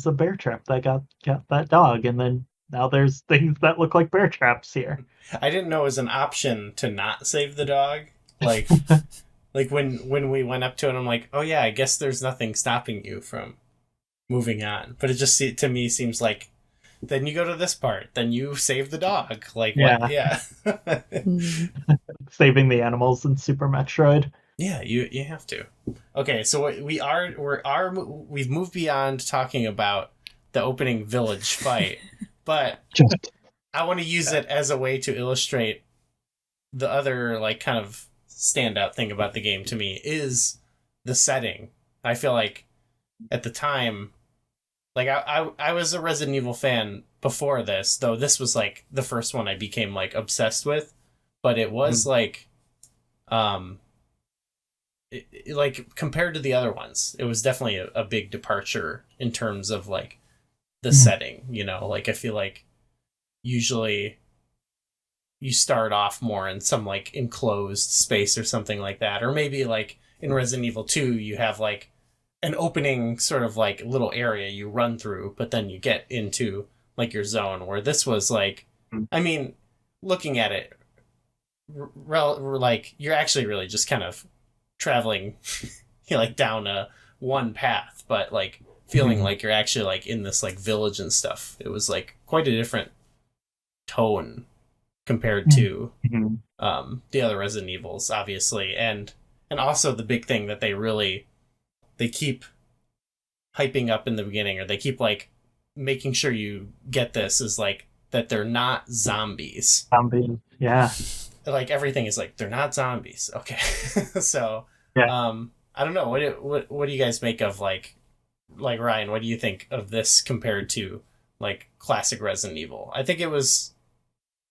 a bear trap that got that dog, and then now there's things that look like bear traps here. I didn't know it was an option to not save the dog. Like, like when we went up to it, I'm like, oh yeah, I guess there's nothing stopping you from moving on. But it just to me seems like, then you go to this part, then you save the dog. Like, yeah, what? Yeah. Saving the animals in Super Metroid. Yeah, you have to. Okay, so we've moved beyond talking about the opening village fight, but I want to use it as a way to illustrate the other like kind of standout thing about the game to me is the setting. I feel like at the time, like I was a Resident Evil fan before this, though this was like the first one I became like obsessed with, but it was like like compared to the other ones, it was definitely a big departure in terms of like the setting, like I feel like usually you start off more in some like enclosed space or something like that, or maybe like in Resident Evil 2 you have like an opening sort of like little area you run through, but then you get into like your zone, where this was like, I mean, looking at it, like you're actually really just kind of traveling like down one path, but like feeling like you're actually like in this like village and stuff. It was like quite a different tone compared to the other Resident Evils, obviously, and also the big thing that they keep hyping up in the beginning, or they keep like making sure you get this, is like that they're not zombies. Yeah. Like everything is like, they're not zombies. Okay. So yeah. I don't know. What do you guys make of like Ryan, what do you think of this compared to like classic Resident Evil? I think it was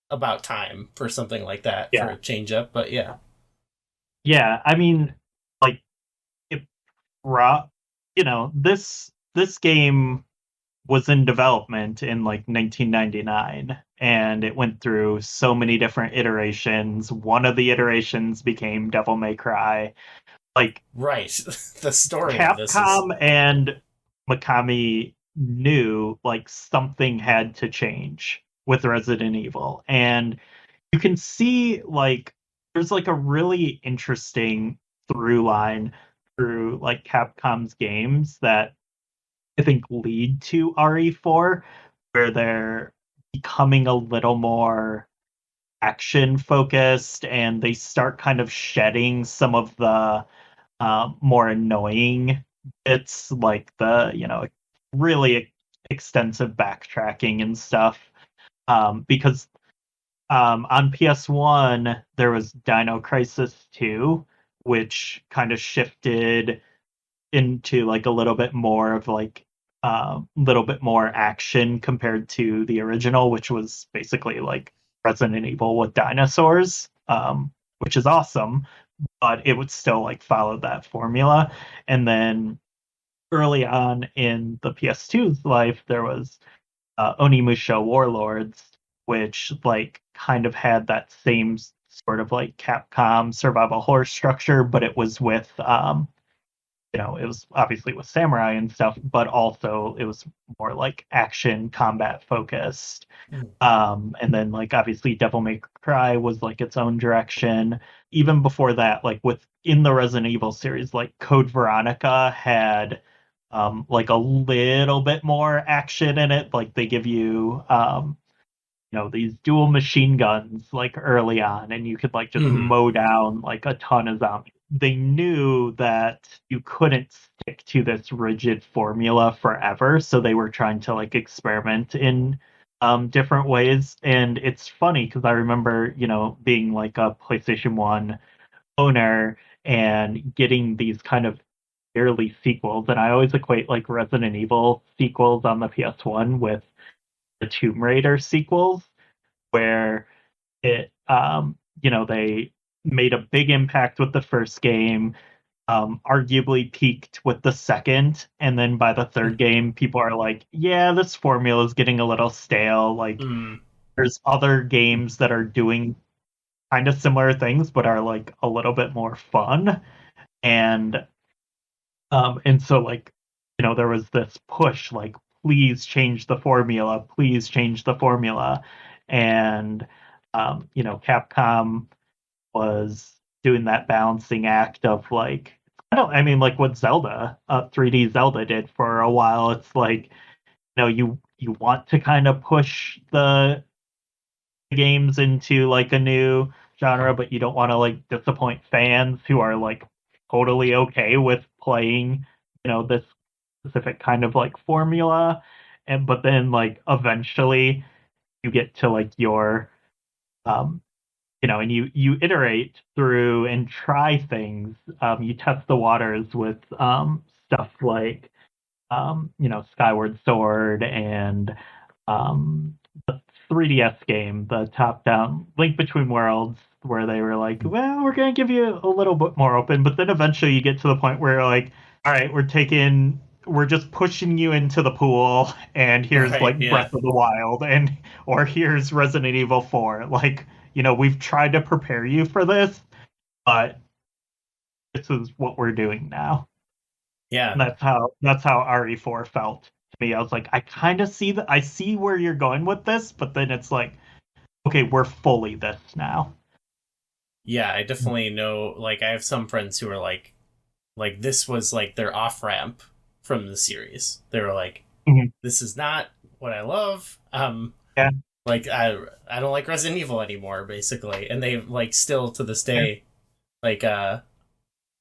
about time for something like that, for a change up, but yeah. Yeah, I mean, like, this game was in development in like 1999, and it went through so many different iterations. One of the iterations became Devil May Cry. Like, right. The story Capcom of this is... and Mikami knew like something had to change with Resident Evil, and you can see like there's like a really interesting through line through like Capcom's games that I think lead to RE4, where they're becoming a little more action focused and they start kind of shedding some of the more annoying bits, like the, really extensive backtracking and stuff. Because on PS1, there was Dino Crisis 2, which kind of shifted into like a little bit more of like little bit more action compared to the original, which was basically like Resident Evil with dinosaurs, which is awesome, but it would still like follow that formula. And then early on in the PS2's life, there was Onimusha Warlords, which like kind of had that same sort of like Capcom survival horror structure, but it was with it was obviously with samurai and stuff, but also it was more like action combat focused. And then like obviously Devil May Cry was like its own direction. Even before that, like within the Resident Evil series, like Code Veronica had like a little bit more action in it. Like they give you these dual machine guns like early on, and you could like just mow down like a ton of zombies. They knew that you couldn't stick to this rigid formula forever, so they were trying to like experiment in different ways. And it's funny because I remember, being like a PlayStation 1 owner and getting these kind of yearly sequels, and I always equate like Resident Evil sequels on the PS1 with the Tomb Raider sequels, where it they made a big impact with the first game, arguably peaked with the second, and then by the third game people are like, yeah, this formula is getting a little stale. Like there's other games that are doing kind of similar things but are like a little bit more fun. And so like there was this push like, please change the formula, please change the formula. And Capcom was doing that balancing act of like, like what Zelda, 3D Zelda did for a while. It's like, you want to kind of push the games into like a new genre, but you don't want to like disappoint fans who are like totally okay with playing, this specific kind of like formula. But then like eventually you get to like your and you iterate through and try things. You test the waters with stuff like Skyward Sword and the 3DS game, the top-down Link Between Worlds, where they were like, well, we're going to give you a little bit more open, but then eventually you get to the point where you're like, all right, we're just pushing you into the pool, and here's Breath of the Wild, or here's Resident Evil 4. Like, we've tried to prepare you for this, but this is what we're doing now. Yeah. And that's how RE4 felt to me. I was like, I kind of see where you're going with this, but then it's like, okay, we're fully this now. Yeah, I definitely know, like, I have some friends who are like this was like their off ramp from the series. They were like, this is not what I love. Yeah. Like I don't like Resident Evil anymore, basically. And they like still to this day, like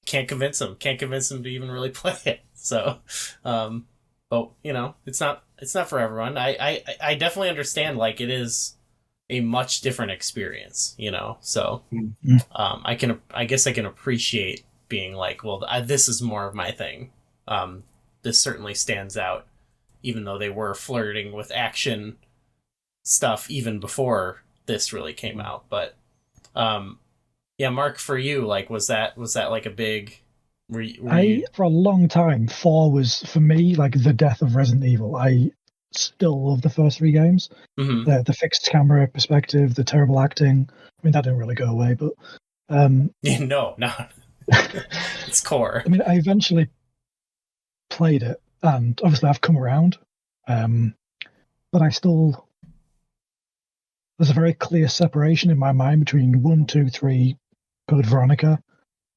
can't convince them to even really play it. So, but it's not for everyone. I definitely understand, like, it is a much different experience, so I guess I can appreciate being like, well, this is more of my thing. This certainly stands out, even though they were flirting with action stuff even before this really came out. But Mark, for you, like, was that like a big for a long time, 4 was for me like the death of Resident Evil. I still love the first 3 games. The fixed camera perspective, the terrible acting. I mean, that didn't really go away, but no, it's core. I mean, I eventually played it, and obviously I've come around, but I still, there's a very clear separation in my mind between 1, 2, 3, Code Veronica,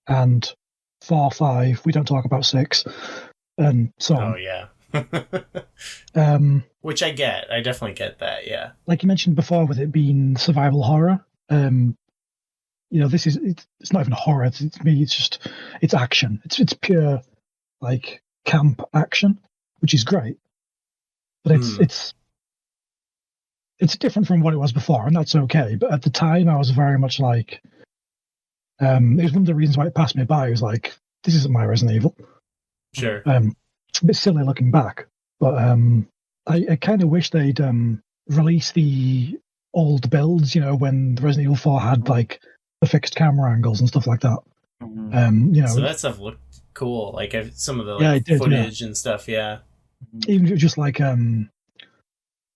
and 4, 5. We don't talk about 6, and so on. Oh yeah. Which I get. I definitely get that. Yeah. Like you mentioned before, with it being survival horror, this is it's not even horror. It's me. It's action. It's pure like camp action, which is great. But it's different from what it was before, and that's okay. But at the time, I was very much like, it was one of the reasons why it passed me by. It was like, this isn't my Resident Evil. Sure. It's a bit silly looking back, but I kind of wish they'd release the old builds, when Resident Evil 4 had like the fixed camera angles and stuff like that. So that stuff looked cool. Like some of the footage and stuff. Yeah. Even if it was just like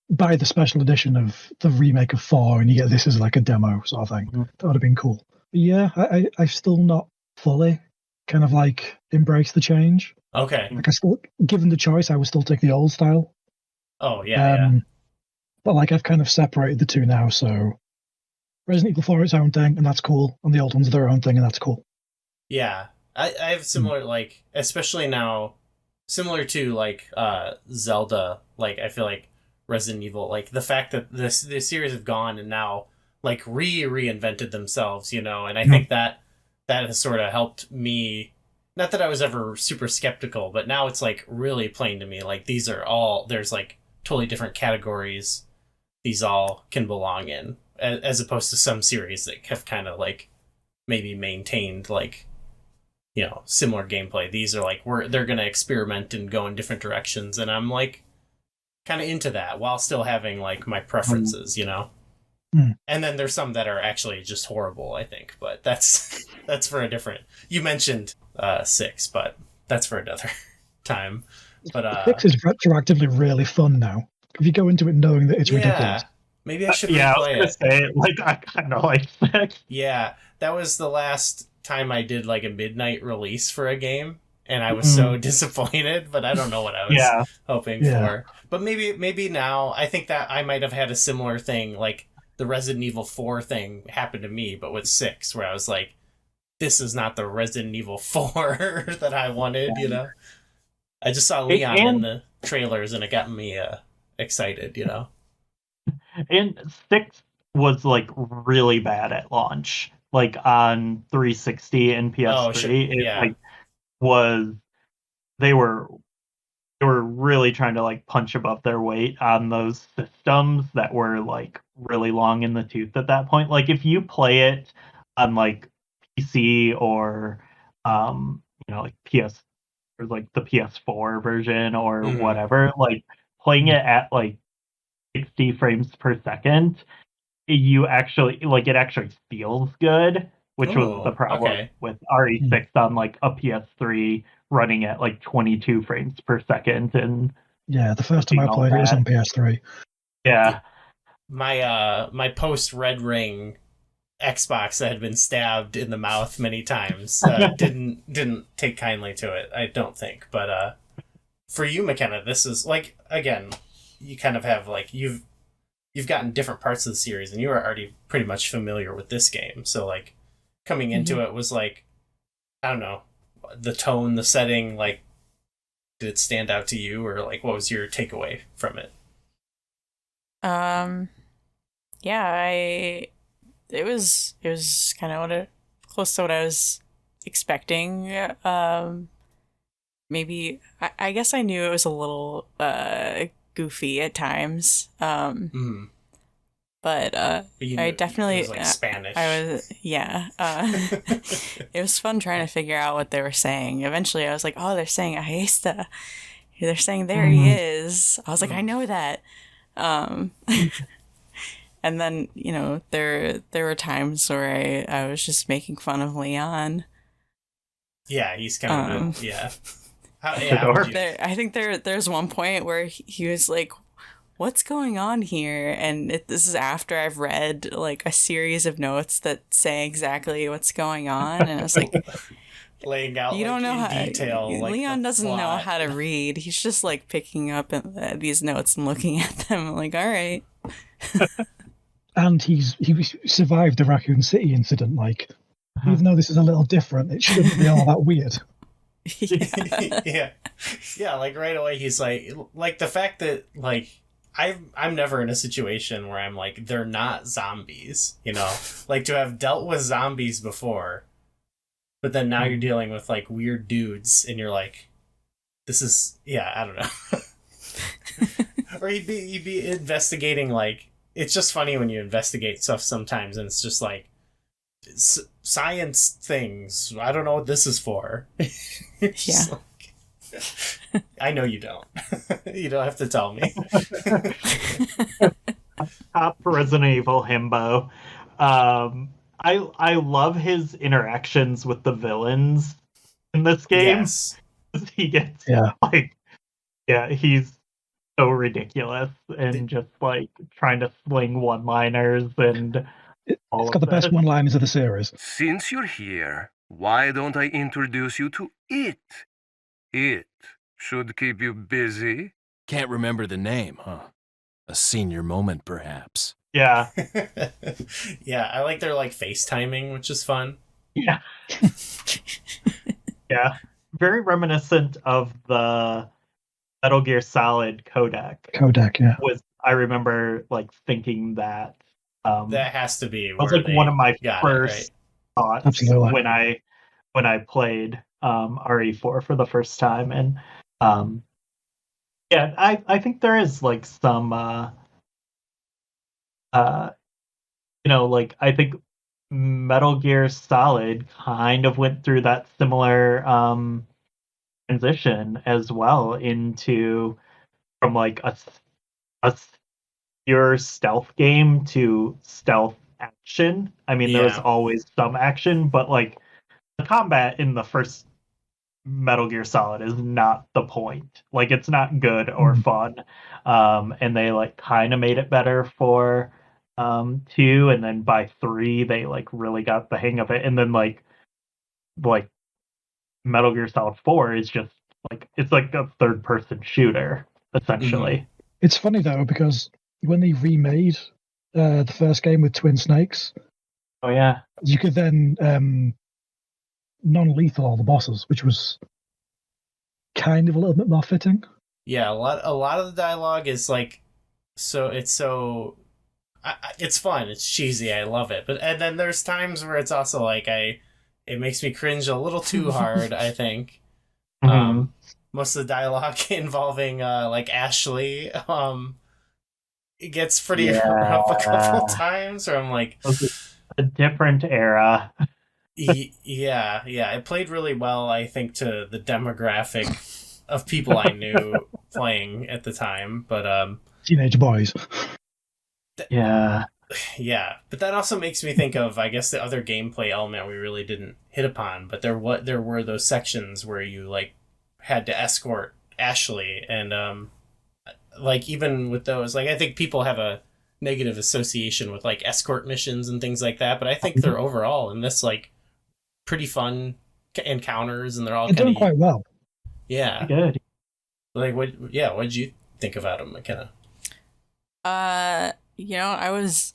buy the special edition of the remake of 4 and you get this as like a demo sort of thing. That would have been cool. But yeah, I've still not fully kind of like embraced the change. Okay. Like given the choice, I would still take the old style. Oh yeah. But like I've kind of separated the two now, so Resident Evil 4 is its own thing, and that's cool, and the old ones are their own thing, and that's cool. Yeah. I have similar, like, especially now, similar to, like, Zelda, like, I feel like Resident Evil, like, the fact that the series have gone and now, like, reinvented themselves, and I think that has sort of helped me, not that I was ever super skeptical, but now it's, like, really plain to me, like, these are all, there's, like, totally different categories these all can belong in, as opposed to some series that have kind of, like, maybe maintained, like, similar gameplay. These are like they're gonna experiment and go in different directions, and I'm like kind of into that while still having like my preferences, And then there's some that are actually just horrible, I think, but that's for a different. You mentioned 6, but that's for another time. But 6 is retroactively really fun now. If you go into it knowing that it's ridiculous. Maybe I should I replay was gonna say, like, I kind of like 6. Yeah, that was the last time I did like a midnight release for a game, and I was so disappointed, but I don't know what I was hoping for. But maybe now, I think that I might have had a similar thing, like the Resident Evil 4 thing happened to me, but with 6, where I was like, this is not the Resident Evil 4 that I wanted, I just saw Leon in the trailers, and it got me excited, And 6 was like really bad at launch. Like on 360 and PS3, they were really trying to like punch above their weight on those systems that were like really long in the tooth at that point. Like if you play it on like PC or like PS or like the PS4 version or whatever, like playing it at like 60 frames per second, it actually feels good, which was the problem with RE6 on like a PS3 running at like 22 frames per second. And yeah, the first time I played it was on PS3. Yeah. My post Red Ring Xbox that had been stabbed in the mouth many times didn't take kindly to it, I don't think. But for you, McKenna, this is like, again, you kind of have like you've gotten different parts of the series, and you are already pretty much familiar with this game. So, like, coming into it was like, I don't know, the tone, the setting, like, did it stand out to you, or like, what was your takeaway from it? It was kind of close to what I was expecting. Maybe I guess I knew it was a little goofy at times. But I definitely it was like Spanish. It was fun trying to figure out what they were saying. Eventually I was like, oh, they're saying Ahesta. They're saying there he is. I was like, I know that. And then, there were times where I was just making fun of Leon. Yeah, he's kind of I think there's one point where he was like, what's going on here? And this is after I've read like a series of notes that say exactly what's going on, and I was like, laying out, you don't know how detail. Leon doesn't know how to read. He's just like picking up these notes and looking at them. I'm like, all right. And he survived the Raccoon City incident like Even though this is a little different, it shouldn't be all that weird. Yeah, like right away he's like the fact that like I'm never in a situation where I'm like they're not zombies, you know, like to have dealt with zombies before, but then now you're dealing with like weird dudes, and you're like, this is I don't know. Or you'd be investigating, like it's just funny when you investigate stuff sometimes, and it's just like science things. I don't know what this is for. I know you don't. You don't have to tell me. Top Resident Evil himbo. I love his interactions with the villains in this game. Yes. He gets he's so ridiculous and just like trying to sling one-liners and It's got the best one-liners of the series. Since you're here, why don't I introduce you to it? It should keep you busy. Can't remember the name, huh? A senior moment, perhaps. Yeah. Yeah, I like their like FaceTiming, which is fun. Yeah. Yeah. Very reminiscent of the Metal Gear Solid codec. Yeah. I remember like thinking that that has to be. It was like one of my first thoughts Absolutely. when I played RE4 for the first time, and I think there is like some like I think Metal Gear Solid kind of went through that similar transition as well into from like a pure stealth game to stealth action. I mean, there was always some action, but like the combat in the first Metal Gear Solid is not the point. Like, it's not good or fun. And they like kind of made it better for 2, and then by 3 they like really got the hang of it. And then like Metal Gear Solid 4 is just like it's like a third person shooter essentially. Mm-hmm. It's funny though, because when they remade the first game with Twin Snakes, you could then non-lethal all the bosses, which was kind of a little bit more fitting. Yeah, a lot of the dialogue is like it's fun, it's cheesy, I love it. And then there's times where it's also like it makes me cringe a little too hard, I think. Mm-hmm. Most of the dialogue involving like Ashley it gets pretty rough a couple times, where I'm like, a different era. Yeah, it played really well, I think, to the demographic of people I knew playing at the time, but teenage boys. Yeah, but that also makes me think of, I guess, the other gameplay element we really didn't hit upon, but there were those sections where you like had to escort Ashley, and like even with those, like I think people have a negative association with like escort missions and things like that, but I think they're overall in this like pretty fun encounters, and they're all doing quite well. Yeah, good. Like what did you think about them, McKenna? I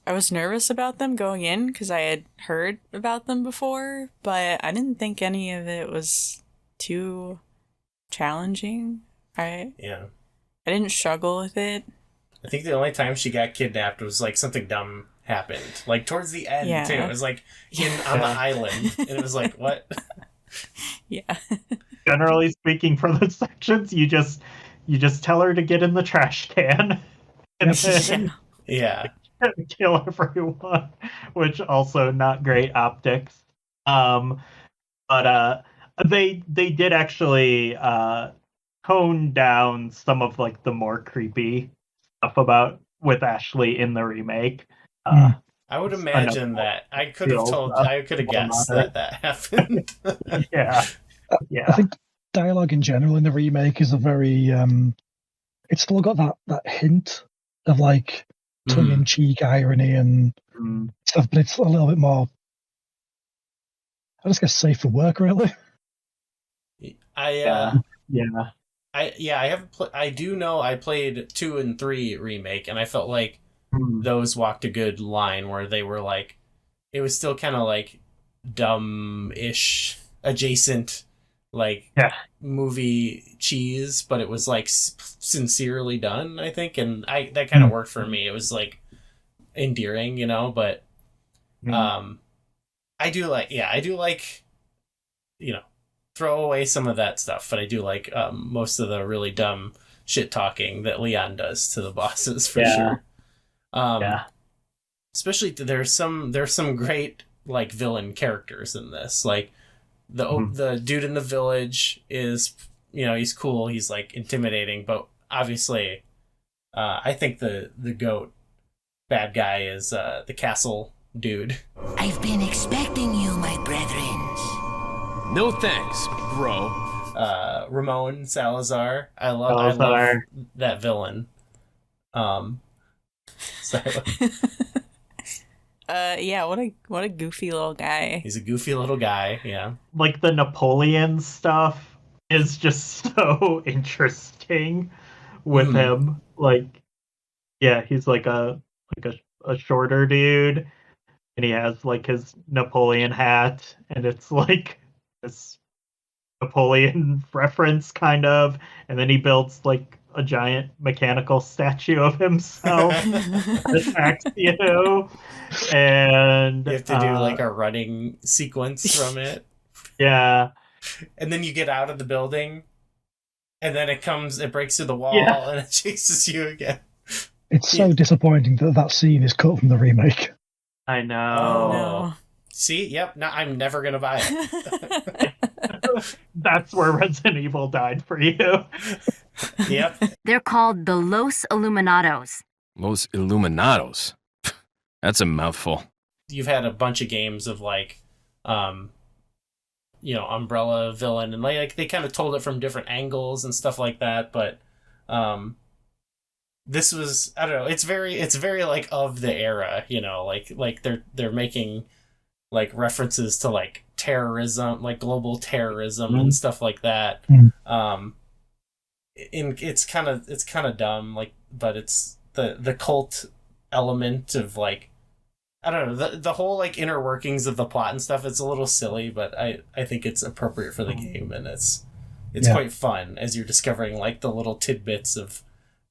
was nervous about them going in because I had heard about them before, but I didn't think any of it was too challenging. I didn't struggle with it. I think the only time she got kidnapped was like something dumb happened, like towards the end too. It was like on the island, and it was like, what? Yeah. Generally speaking, for those sections, you just tell her to get in the trash can, and then kill everyone, which also not great optics. But they did actually tone down some of like the more creepy stuff with Ashley in the remake. I would imagine that I could have guessed that happened. Yeah. I think dialogue in general in the remake is a very it's still got that hint of like tongue-in-cheek irony and stuff, but it's a little bit more, I just guess, safe for work, really. I do know I played 2 and 3 remake, and I felt like those walked a good line where they were like, it was still kind of like dumb-ish adjacent like movie cheese, but it was like sincerely done, I think, and that kind of worked for me. It was like endearing, you know, but I do like, you know, throw away some of that stuff, but I do like most of the really dumb shit talking that Leon does to the bosses for sure. Especially there's some great like villain characters in this. Like the dude in the village is, you know, he's cool, he's like intimidating, but obviously I think the goat bad guy is the castle dude. I've been expecting you, my brethren. No thanks, bro. Ramon Salazar. I love that villain. Yeah, what a goofy little guy. He's a goofy little guy, yeah. Like the Napoleon stuff is just so interesting with him. Like, yeah, he's like a shorter dude, and he has like his Napoleon hat, and it's like this Napoleon reference kind of, and then he builds like a giant mechanical statue of himself attacks, you know, and you have to do like a running sequence from it. Yeah. And then you get out of the building, and then it breaks through the wall, and it chases you again. It's so disappointing that scene is cut from the remake. I know. Oh, no. See? Yep. No, I'm never going to buy it. That's where Resident Evil died for you. Yep. They're called the Los Illuminados. Los Illuminados? That's a mouthful. You've had a bunch of games of like, you know, Umbrella villain, and like they kind of told it from different angles and stuff like that, but this was, I don't know, it's very like of the era, you know, like they're making like references to like terrorism, like global terrorism and stuff like that. It's kind of dumb, like, but it's the cult element of like, I don't know, the whole like inner workings of the plot and stuff. It's a little silly, but I think it's appropriate for the game, and it's quite fun as you're discovering like the little tidbits of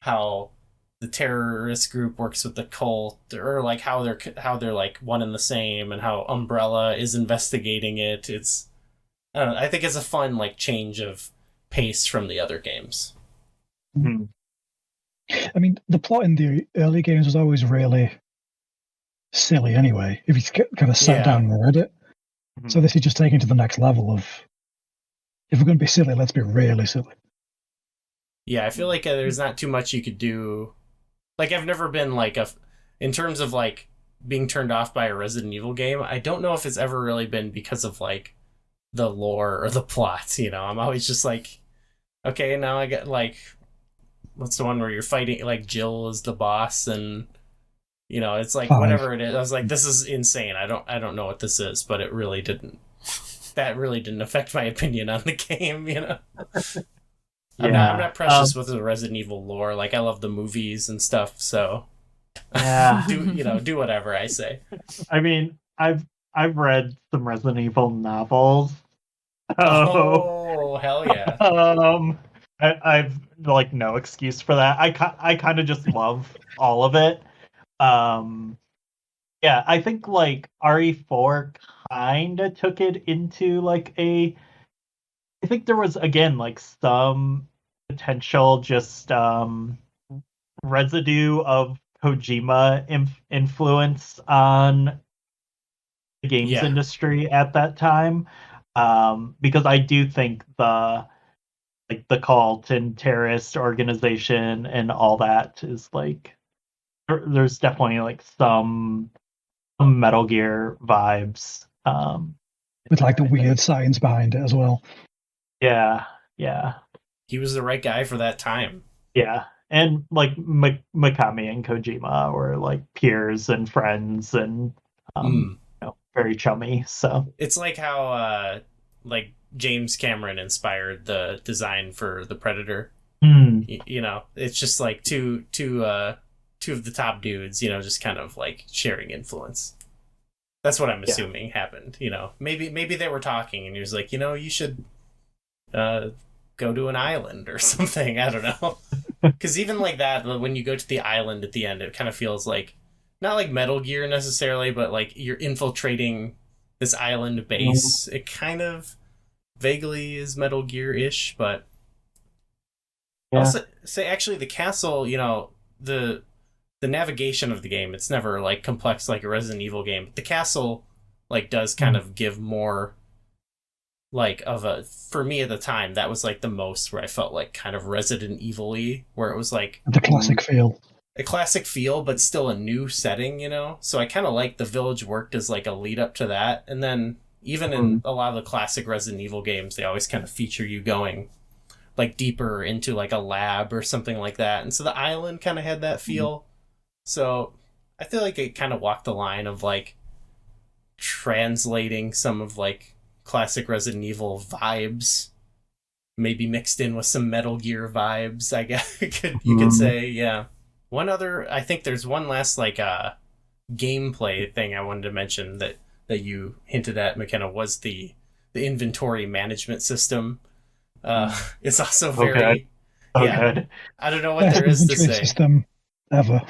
how the terrorist group works with the cult, or like how they're like one and the same, and how Umbrella is investigating it. It's, I don't know, I think it's a fun like change of pace from the other games. I mean, the plot in the early games was always really silly anyway, if you kind of sat down and read it. So this is just taking it to the next level of, if we're going to be silly, let's be really silly. Yeah, I feel like there's not too much you could do. Like, I've never been like in terms of like being turned off by a Resident Evil game, I don't know if it's ever really been because of like the lore or the plot, you know. I'm always just like, okay, now I get like, what's the one where you're fighting like Jill is the boss, and you know, it's like whatever it is. I was like, this is insane. I don't know what this is, but it really didn't. That really didn't affect my opinion on the game, you know. I'm not precious with the Resident Evil lore. Like, I love the movies and stuff, so do whatever I say. I mean, I've read some Resident Evil novels. Oh, hell yeah. I've like no excuse for that. I kind of just love all of it. Yeah, I think like RE4 kind of took it into like I think there was again like some potential just residue of Kojima influence on the games industry at that time, because I do think the cult and terrorist organization and all that is like there's definitely like some Metal Gear vibes, with like the weird science behind it as well. Yeah. He was the right guy for that time. Yeah, and like Mikami and Kojima were like peers and friends, and you know, very chummy. So it's like how like James Cameron inspired the design for the Predator. You know, it's just like two of the top dudes, you know, just kind of like sharing influence. That's what I'm assuming happened. Maybe they were talking, and he was like, you should go to an island or something. I don't know. Because even like that, when you go to the island at the end, it kind of feels like not like Metal Gear necessarily, but like you're infiltrating this island base. It kind of vaguely is Metal Gear-ish, but I'll say actually the castle, the navigation of the game, it's never like complex like a Resident Evil game. But the castle like does kind of give more like of a, for me at the time, that was like the most where I felt like kind of Resident Evil-y, where it was like The classic feel. a classic feel, but still a new setting, So I kind of like the village worked as like a lead up to that. And then even in a lot of the classic Resident Evil games, they always kind of feature you going like deeper into like a lab or something like that. And so the island kind of had that feel. So I feel like it kind of walked the line of like translating some of like classic Resident Evil vibes, maybe mixed in with some Metal Gear vibes, I guess you could say. Yeah. I think there's one last like gameplay thing I wanted to mention that you hinted at, McKenna, was the inventory management system. It's also very good. I don't know what there is to say. System ever.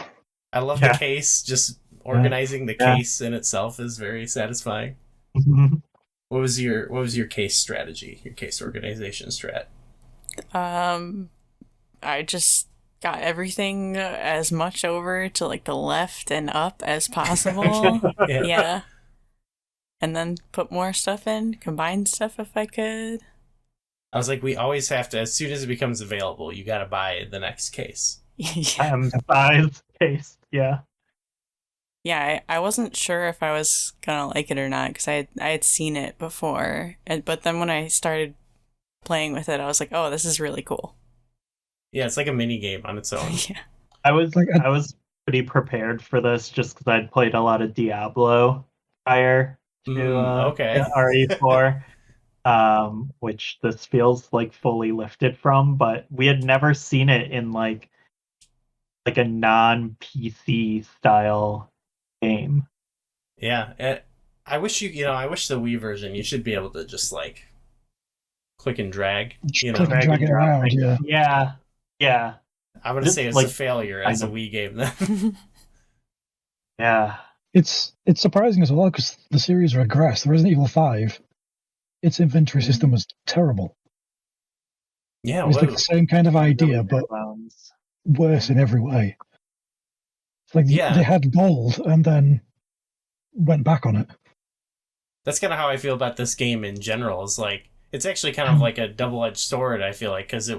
I love the case. Just organizing the case in itself is very satisfying. What was your case strategy? Your case organization strat? I just got everything as much over to like the left and up as possible. Yeah. And then put more stuff in, combine stuff if I could. I was like, we always have to, as soon as it becomes available, you gotta buy the next case. Size case, yeah. Yeah, I wasn't sure if I was gonna like it or not, because I had seen it before, but then when I started playing with it, I was like, oh, this is really cool. Yeah, it's like a mini game on its own. Yeah. I was pretty prepared for this just because I'd played a lot of Diablo prior to RE4, which this feels like fully lifted from, but we had never seen it in like a non-PC style game. Yeah, I wish the Wii version, you should be able to just like click and drag, click and drag it around. Yeah. I'm gonna say it's like, a failure as a Wii game then. Yeah. It's surprising as well because the series regressed. The Resident Evil 5, its inventory system was terrible. Yeah, it was like the same kind of idea, but worse in every way. Like they had gold and then went back on it. That's kind of how I feel about this game in general. Is like it's actually kind of like a double-edged sword. I feel like because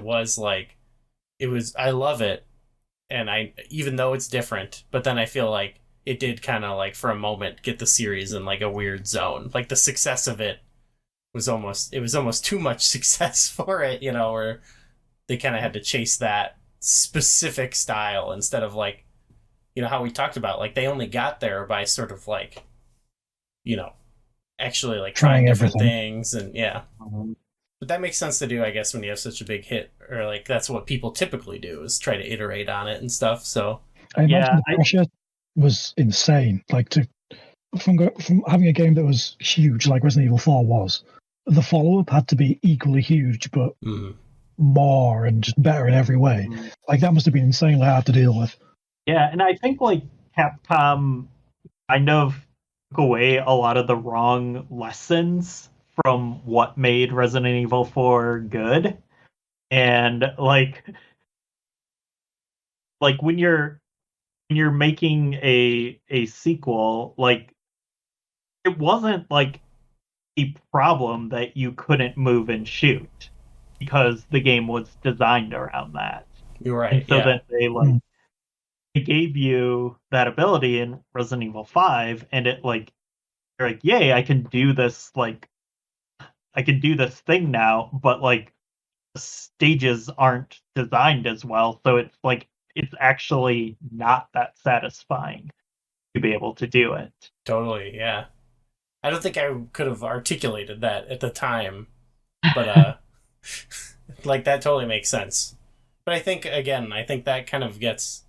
I love it, and even though it's different, but then I feel like it did kind of like for a moment get the series in like a weird zone. Like the success of it was almost too much success for it, where they kind of had to chase that specific style instead of like, how we talked about, like they only got there by sort of like, actually like trying different things and But that makes sense to do, I guess, when you have such a big hit, or like that's what people typically do is try to iterate on it and stuff. So I imagine the pressure was insane. Like from having a game that was huge, like Resident Evil 4 was, the follow-up had to be equally huge, but more and just better in every way. Like that must have been insanely hard to deal with. Yeah, and I think like Capcom kind of took away a lot of the wrong lessons from what made Resident Evil 4 good. And like when you're making a sequel, like it wasn't like a problem that you couldn't move and shoot because the game was designed around that. You're right. And so that they gave you that ability in Resident Evil 5, and it like you're like, yay, I can do this thing now, but like the stages aren't designed as well, so it's like it's actually not that satisfying to be able to do it. Totally, yeah. I don't think I could have articulated that at the time, but like that totally makes sense. But I think that kind of gets,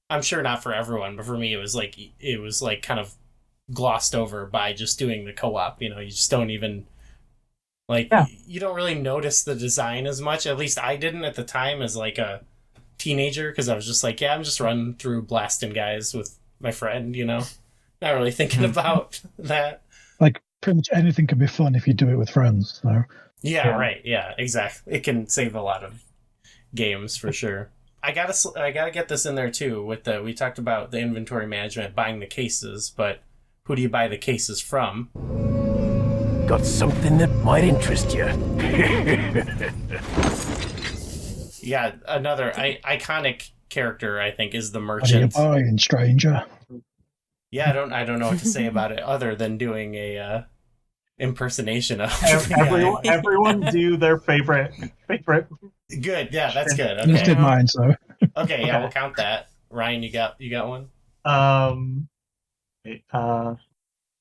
I'm sure not for everyone, but for me it was like kind of glossed over by just doing the co-op. You just don't even you don't really notice the design as much. At least I didn't at the time as like a teenager, because I was just like, I'm just running through blasting guys with my friend, not really thinking about that. Like pretty much anything can be fun if you do it with friends. So. Yeah, right. Yeah, exactly. It can save a lot of games for sure. I gotta get this in there too. We talked about the inventory management, buying the cases, but who do you buy the cases from? Got something that might interest you. Yeah, another iconic character I think is the merchant. What are you buying, stranger? Yeah, I don't know what to say about it other than doing a impersonation of everyone do their favorite. Good, yeah, that's good. Okay. Just did mine, so. Okay, yeah, we'll count that. Ryan, you got one?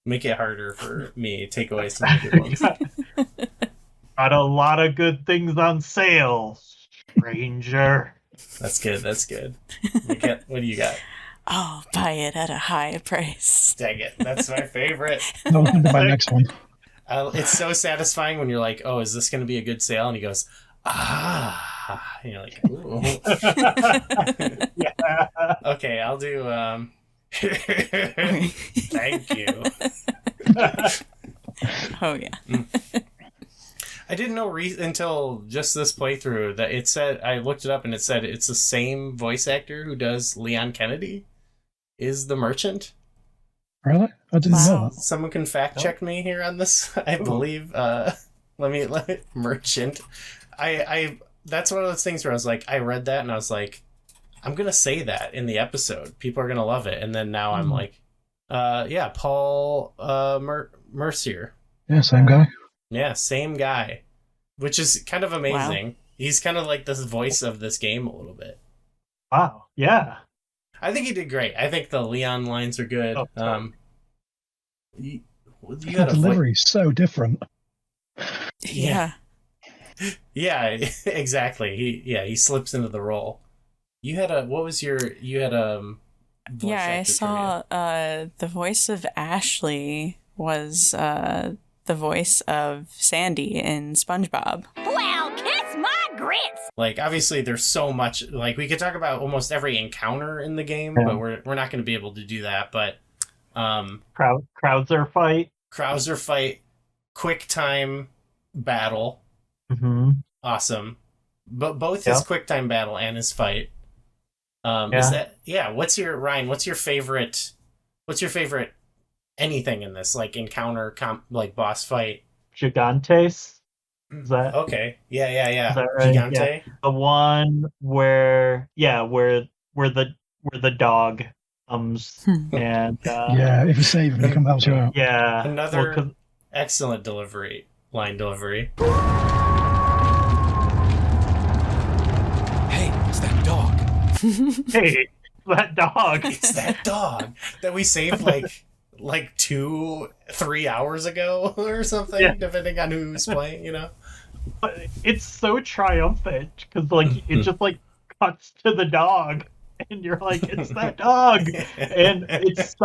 Make it harder for me. Take away some good ones. Got a lot of good things on sale, stranger. That's good. What do you got? I'll buy it at a high price. Dang it. That's my favorite. That was going to be my next one. It's so satisfying when you're like, oh, is this going to be a good sale? And he goes, ah. And you're like, ooh. Yeah. Okay, I'll do, thank you. Oh, yeah. I didn't know until just this playthrough that it said, I looked it up and it said it's the same voice actor who does Leon Kennedy is the merchant. Really? I didn't know that. Someone can fact check me here on this. I believe. Let me merchant. I that's one of those things where I was like, I read that and I was like, I'm gonna say that in the episode. People are gonna love it. And then now I'm like, yeah, Paul Mercier. Yeah, same guy. Yeah, same guy, which is kind of amazing. Wow. He's kind of like the voice of this game a little bit. Wow. Yeah. I think he did great. I think the Leon lines are good. The delivery's so different. Yeah. Yeah, exactly. He slips into the role. You had voice I saw the voice of Ashley was the voice of Sandy in SpongeBob. Well, kiss my grits! Like, obviously, there's so much. Like, we could talk about almost every encounter in the game, but we're not going to be able to do that. But Krauser fight, quick time battle, awesome. But both his quick time battle and his fight. Is that What's your favorite? What's your favorite? Anything in this, like encounter, like boss fight? Gigantes. Is that okay? Yeah. Is that right? Gigante. Yeah. The one where the dog comes and if you save him, he can help you out. Yeah. Another excellent line delivery. Hey, it's that dog. Hey, that dog. It's that dog that we saved like 2-3 hours ago or something, depending on who's playing, But it's so triumphant because it just cuts to the dog and you're like, it's that dog. And it's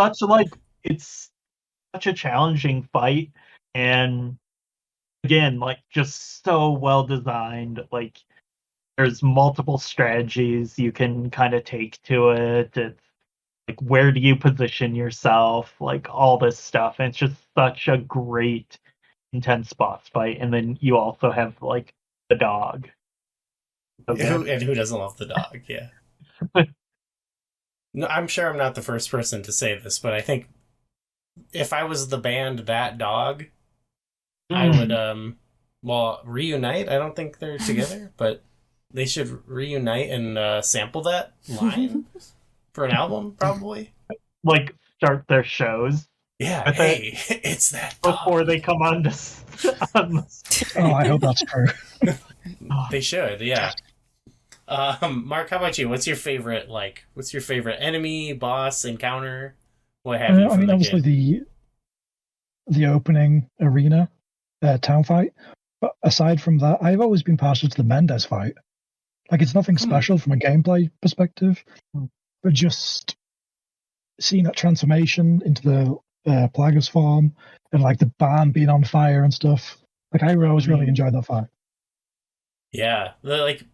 such a challenging fight, and again, just so well designed. There's multiple strategies you can kind of take to it. It's where do you position yourself, all this stuff. And it's just such a great, intense boss fight. And then you also have the dog. Okay. Who doesn't love the dog? Yeah. No, I'm sure I'm not the first person to say this, but I think if I was the band That Dog, I would reunite. I don't think they're together, but they should reunite and sample that line. For an album, probably. Start their shows. Yeah, hey, it's that dog. Before they come on to. Oh, I hope that's true. They should, yeah. Mark, how about you? What's your favorite enemy, boss, encounter? What have you? I mean, obviously the opening arena town fight. But aside from that, I've always been partial to the Mendez fight. It's nothing special from a gameplay perspective. But just seeing that transformation into the Plagueis farm, and like the barn being on fire and stuff. Like I always really enjoyed that fight. Yeah,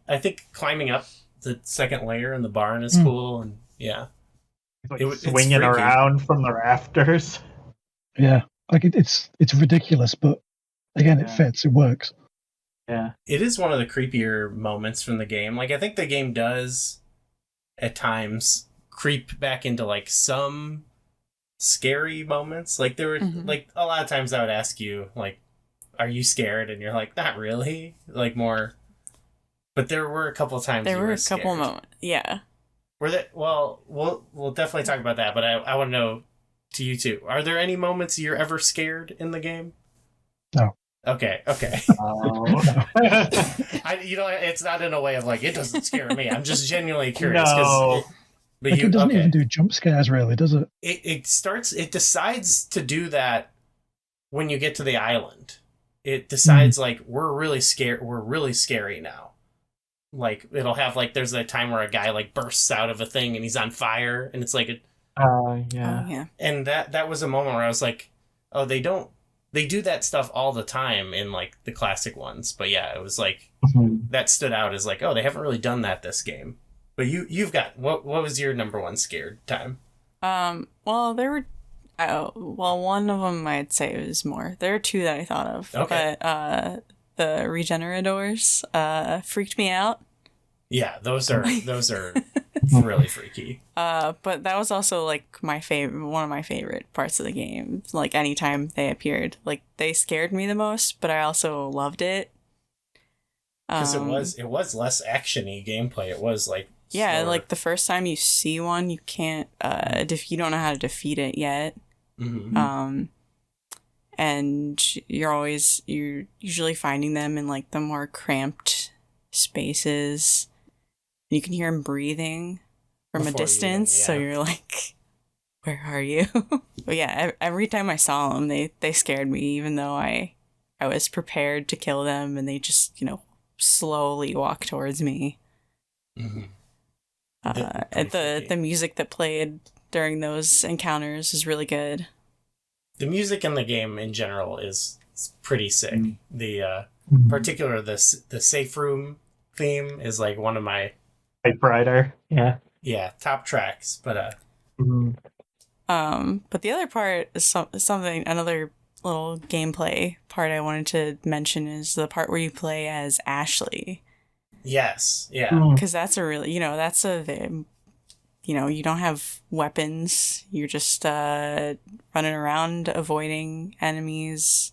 I think climbing up the second layer in the barn is cool, and yeah, like swinging around from the rafters. Yeah, like it's ridiculous, but again, it fits. It works. Yeah, it is one of the creepier moments from the game. Like I think the game does at times creep back into like some scary moments. Like there were like a lot of times I would ask you like, "Are you scared?" And you're like, "Not really." Like more. But there were a couple of times there you were were a couple scared. moments. Yeah. Were that well? We'll definitely talk about that. But I want to know to you too. Are there any moments you're ever scared in the game? No. Okay. It's not in a way of like it doesn't scare me. I'm just genuinely curious No. It doesn't even do jump scares, really, does it? It decides to do that when you get to the island. It decides like we're really scared. We're really scary now. Like it'll have like there's a time where a guy like bursts out of a thing and he's on fire and it's like yeah. Oh, yeah. And that was a moment where I was like, oh, they do that stuff all the time in like the classic ones. But yeah, it was like that stood out as like, oh, they haven't really done that this game. But you've got what was your number one scared time? Well, there were one of them I'd say was more. There are two that I thought of. Okay. But the Regenerators freaked me out. Yeah, those are really freaky. But that was also like one of my favorite parts of the game. Like anytime they appeared, like they scared me the most, but I also loved it. Because it was less actiony gameplay. It was like yeah, slower. like the first time you see one, you can't you don't know how to defeat it yet. Mm-hmm. And you're usually finding them in like the more cramped spaces. You can hear them breathing from a distance, so you're like, "Where are you?" But yeah, every time I saw them, they scared me, even though I was prepared to kill them, and they just slowly walk towards me. Mm-hmm. The music that played during those encounters is really good. The music in the game in general is pretty sick. The particular the safe room theme is like one of my typewriter. Yeah, top tracks. But but the other part is another little gameplay part I wanted to mention is the part where you play as Ashley. Yes, yeah. Because that's a really, you don't have weapons. You're just running around avoiding enemies,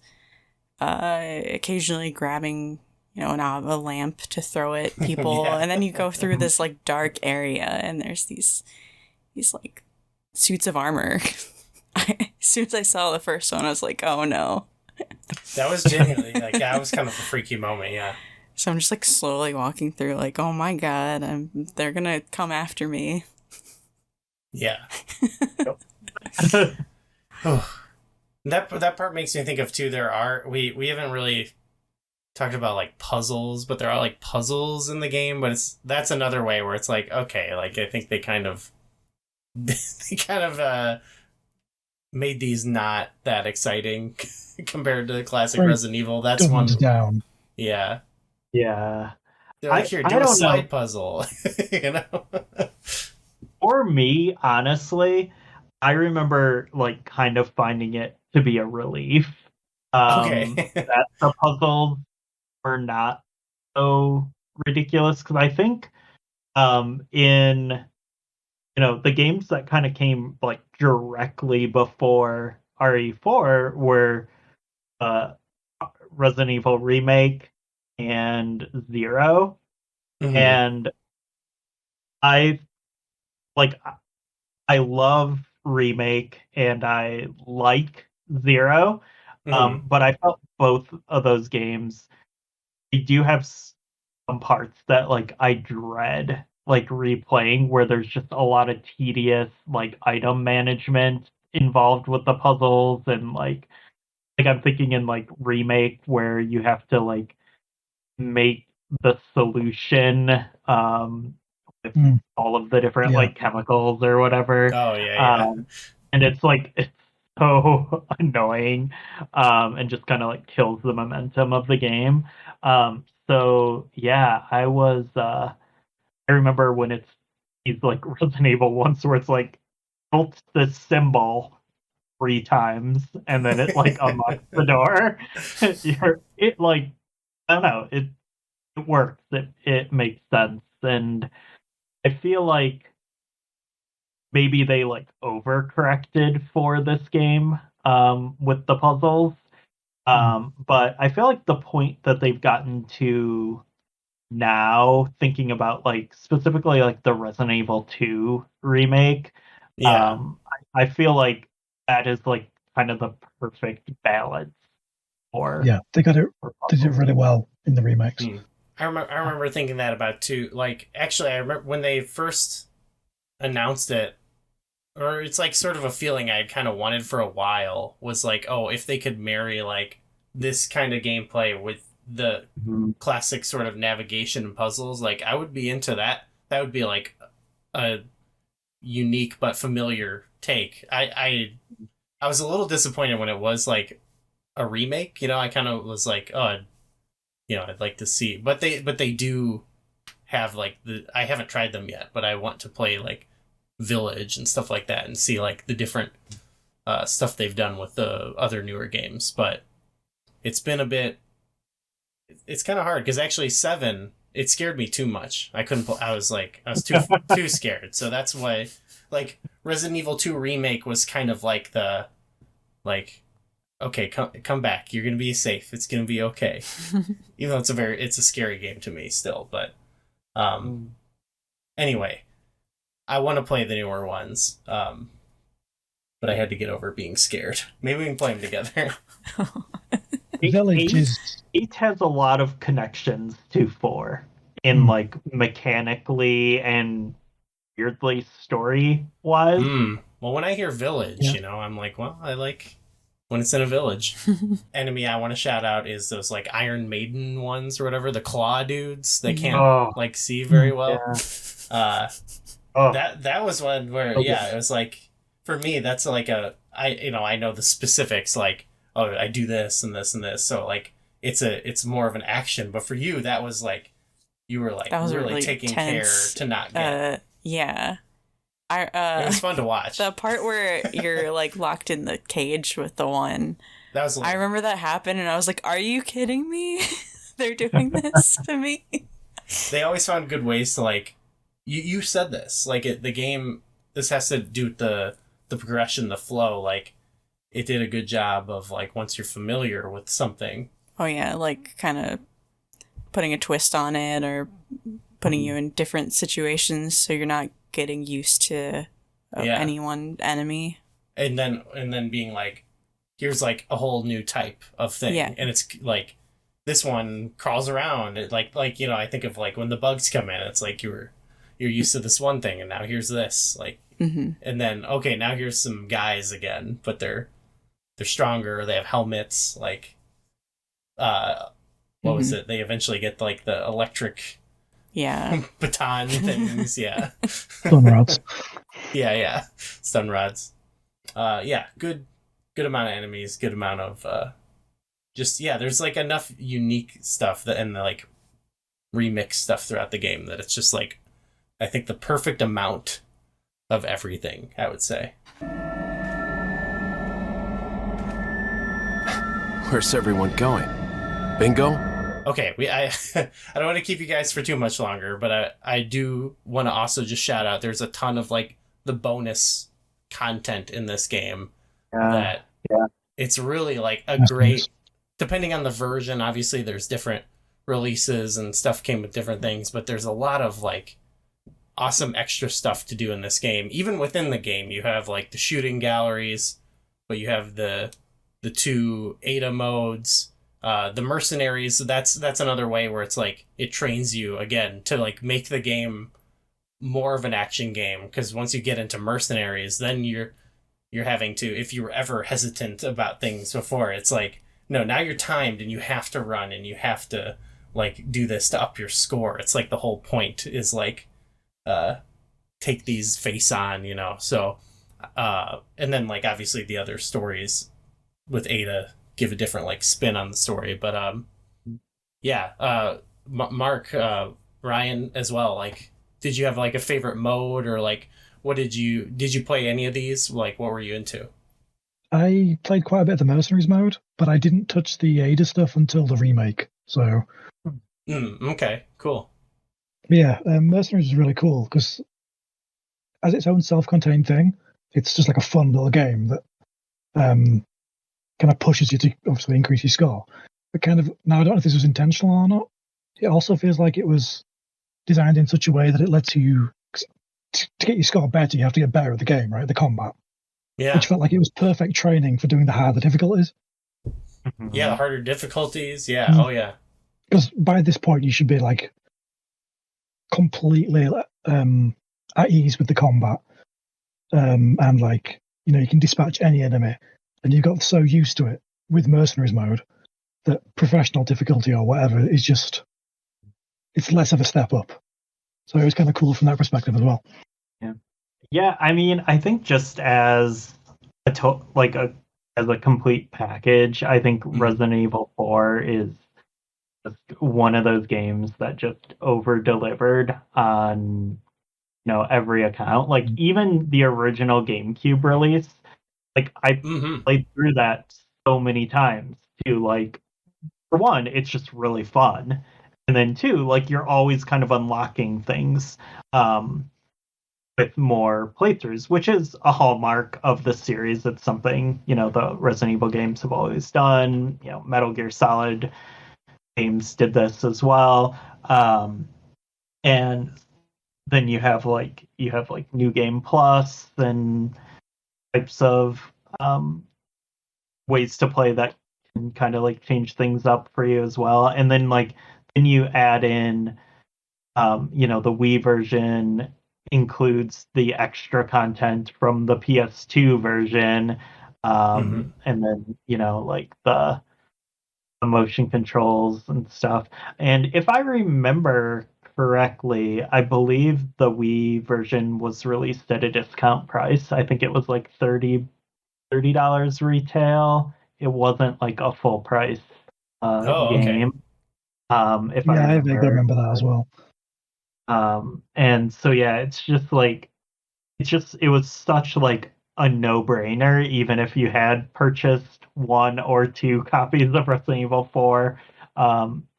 occasionally grabbing, a lamp to throw at people. And then you go through this like dark area and there's these like suits of armor. As soon as I saw the first one, I was like, oh no. That was genuinely like that was kind of a freaky moment, yeah. So I'm just like slowly walking through like, oh my god, they're gonna come after me. Yeah. That part makes me think of too, we haven't really talked about like puzzles, but there are like puzzles in the game, but that's another way where it's like, okay, like I think they kind of made these not that exciting compared to the classic Resident Evil. That's one down. Yeah. Yeah. They're like, here, do a side puzzle. For me, honestly, I remember like kind of finding it to be a relief. That the puzzles were not so ridiculous, because I think in the games that kind of came like directly before RE4 were Resident Evil Remake and 0. Mm-hmm. And I love Remake and I like 0. But I felt both of those games, they do have some parts that like I dread like replaying, where there's just a lot of tedious like item management involved with the puzzles, and like I'm thinking in like Remake where you have to like make the solution with all of the different like chemicals or whatever. Oh yeah. And it's like so annoying, and just kind of like kills the momentum of the game. So yeah, I remember when he's like Resident Evil once where it's like built the symbol 3 times and then it like unlocks the door. It like I don't know, it works. It makes sense, and I feel like maybe they like overcorrected for this game with the puzzles. But I feel like the point that they've gotten to now, thinking about like specifically like the Resident Evil 2 remake, Yeah. I feel like that is like kind of the perfect balance for Yeah, they did it really well in the remakes. I remember thinking that about too. Like, actually, I remember when they first announced it, or it's like sort of a feeling I had kind of wanted for a while, was like, oh, if they could marry like this kind of gameplay with the classic sort of navigation and puzzles, like I would be into that. That would be like a unique but familiar take. I was a little disappointed when it was like a remake. I kind of was like, oh, I'd like to see, but they do have like I haven't tried them yet, but I want to play like Village and stuff like that and see like the different stuff they've done with the other newer games. But it's been a bit, it's kind of hard because actually 7, it scared me too much. I couldn't I was too scared. So that's why like Resident Evil 2 remake was kind of like the like, okay, come back. You're gonna be safe. It's gonna be okay. Even though it's a scary game to me still. But anyway, I want to play the newer ones. But I had to get over being scared. Maybe we can play them together. Village 8 has a lot of connections to 4 in like mechanically and weirdly story wise. Well, when I hear Village, I'm like, well, I like when it's in a village. Enemy I want to shout out is those like Iron Maiden ones or whatever, the claw dudes. They can't like see very well. Yeah. That was one where it was like, for me that's like I know the specifics, like, oh, I do this and this and this, so like it's more of an action. But for you, that was like you were like really taking tense, care to not get yeah. It was fun to watch. The part where you're like locked in the cage with the one. That was. I remember that happened, and I was like, "Are you kidding me? They're doing this to me." They always found good ways to like. You said this like the game. This has to do with the progression, the flow. Like it did a good job of like once you're familiar with something. Oh yeah, like kind of putting a twist on it or putting you in different situations so you're not getting used to any one enemy. And then being like, here's like a whole new type of thing. Yeah. And it's like this one crawls around. It like I think of like when the bugs come in, it's like you're used to this one thing and now here's this. Like and then okay, now here's some guys again, but they're stronger, they have helmets, like what was it? They eventually get like the electric baton things. Yeah. Stun rods. Yeah. Stun rods. Good amount of enemies, good amount of there's like enough unique stuff and like remix stuff throughout the game that it's just like I think the perfect amount of everything, I would say. Where's everyone going? Bingo? Okay, I don't want to keep you guys for too much longer, but I do want to also just shout out there's a ton of like the bonus content in this game that it's really like a great, depending on the version, obviously there's different releases and stuff came with different things, but there's a lot of like awesome extra stuff to do in this game. Even within the game, you have like the shooting galleries, but you have the 2 Ada modes. The mercenaries, that's another way where it's like it trains you again to like make the game more of an action game, because once you get into mercenaries, then you're having to, if you were ever hesitant about things before, it's like no, now you're timed and you have to run and you have to like do this to up your score. It's like the whole point is like take these face on, so And then like obviously the other stories with Ada give a different like spin on the story, but yeah, Mark, Ryan as well. Like, did you have like a favorite mode, or like what did you play any of these? Like, what were you into? I played quite a bit of the Mercenaries mode, but I didn't touch the Ada stuff until the remake. So, Okay, cool. yeah, Mercenaries is really cool because as its own self-contained thing, it's just like a fun little game that kind of pushes you to obviously increase your score. But kind of, now I don't know if this was intentional or not. It also feels like it was designed in such a way that it lets you, to get your score better, you have to get better at the game, right? The combat. Yeah. Which felt like it was perfect training for doing the harder difficulties. Yeah, the harder difficulties. Yeah. Mm. Oh, yeah. Because by this point, you should be like completely at ease with the combat. And like, you know, you can dispatch any enemy. And you got so used to it with Mercenaries mode that professional difficulty or whatever is just, it's less of a step up. So it was kind of cool from that perspective as well. Yeah, I mean, I think just as as a complete package, I think Resident Evil 4 is just one of those games that just over delivered on every account. Like even the original GameCube release, like I played through that so many times too. Like for one, it's just really fun, and then two, like you're always kind of unlocking things with more playthroughs, which is a hallmark of the series. It's something the Resident Evil games have always done. Metal Gear Solid games did this as well, and then you have like New Game Plus and types of ways to play that can kind of like change things up for you as well. And then then you add in the Wii version includes the extra content from the PS2 version, and then like the motion controls and stuff. And if I remember correctly, I believe the Wii version was released at a discount price. I think it was like $30 retail. It wasn't like a full price game. If I I remember. remember that as well. And so yeah, it's just like it was such like a no-brainer, even if you had purchased one or two copies of Resident Evil 4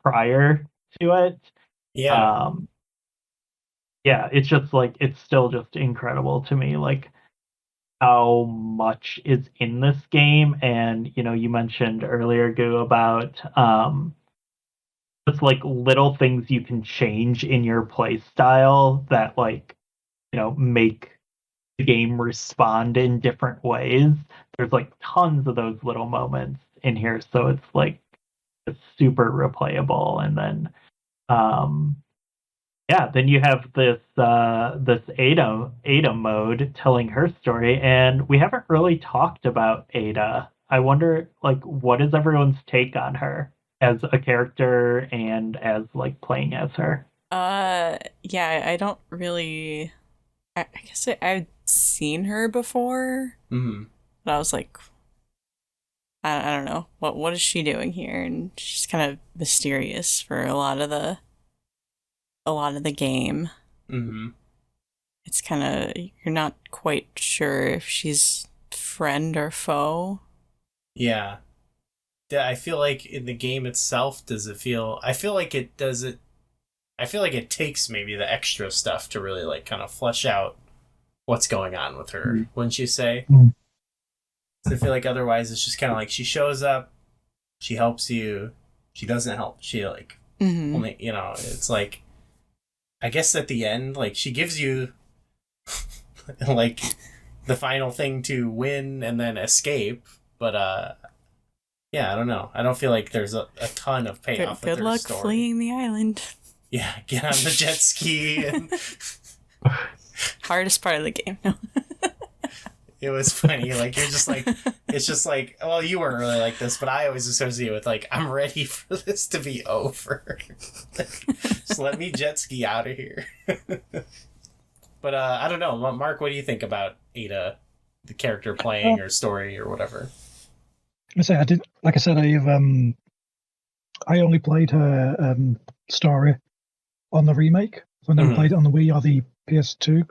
prior to it. Yeah. Yeah, it's just like it's still just incredible to me, like how much is in this game. And you mentioned earlier, Goo, about just like little things you can change in your play style that like make the game respond in different ways. There's like tons of those little moments in here, so it's like it's super replayable. And then then you have this Ada mode telling her story, and we haven't really talked about Ada. I wonder, like, what is everyone's take on her as a character and as like playing as her? Yeah, I don't really. I guess I've seen her before, but I was like, I don't know, what is she doing here? And she's kind of mysterious for a lot of the game. It's kind of, you're not quite sure if she's friend or foe. Yeah. I feel like in the game itself, does it feel? I feel like it does it. I feel like it takes maybe the extra stuff to really like kind of flesh out what's going on with her, wouldn't you say? So I feel like otherwise it's just kind of like she shows up, she helps you, she doesn't help, she like only it's like, I guess at the end like she gives you like the final thing to win and then escape, but yeah, I don't know. I don't feel like there's a ton of payoff. Good luck story. fleeing the island. Yeah, get on the jet ski. And hardest part of the game. No. It was funny. Like you're just like, it's just like, well, you weren't really like this, but I always associate with like, I'm ready for this to be over. Just let me jet ski out of here. But I don't know, Mark. What do you think about Ada? the character playing or story or whatever. I did. Like I said, I only played her story on the remake. I never played it on the Wii or the PS2.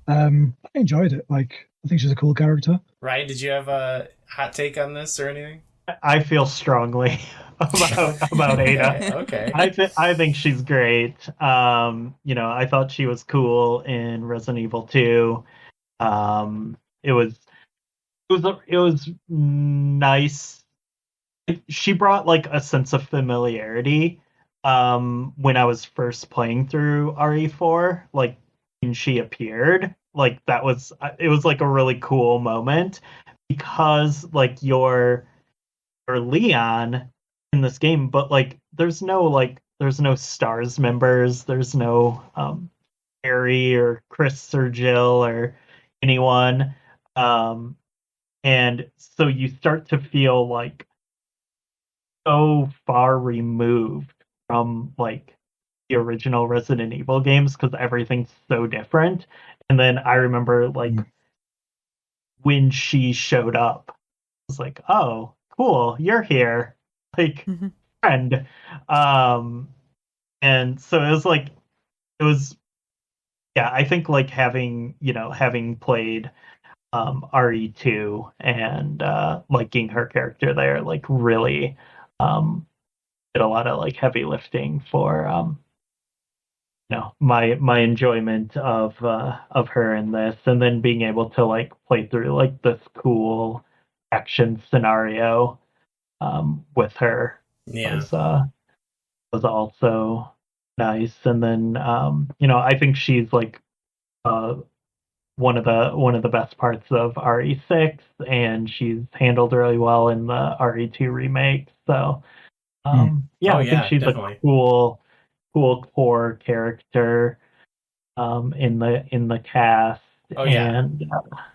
I enjoyed it. Like, I think she's a cool character. Ryan, did you have a hot take on this or anything? I feel strongly about Ada. Okay. I think she's great. I thought she was cool in Resident Evil 2. It was nice. She brought like a sense of familiarity when I was first playing through RE4, like when she appeared. Like it was like a really cool moment because like you're Leon in this game, but like there's no stars members, there's no Harry or Chris or Jill or anyone. And so you start to feel like so far removed from like the original Resident Evil games because everything's so different. And then I remember like when she showed up, I was like, oh, cool, you're here. Like friend. And so I think like having played RE2 and liking her character there, like really did a lot of like heavy lifting for my enjoyment of her in this, and then being able to like play through like this cool action scenario with her was also nice. And then I think she's like one of the best parts of RE6, and she's handled really well in the RE2 remake. So I think she's definitely a cool core character in the cast. Oh yeah, and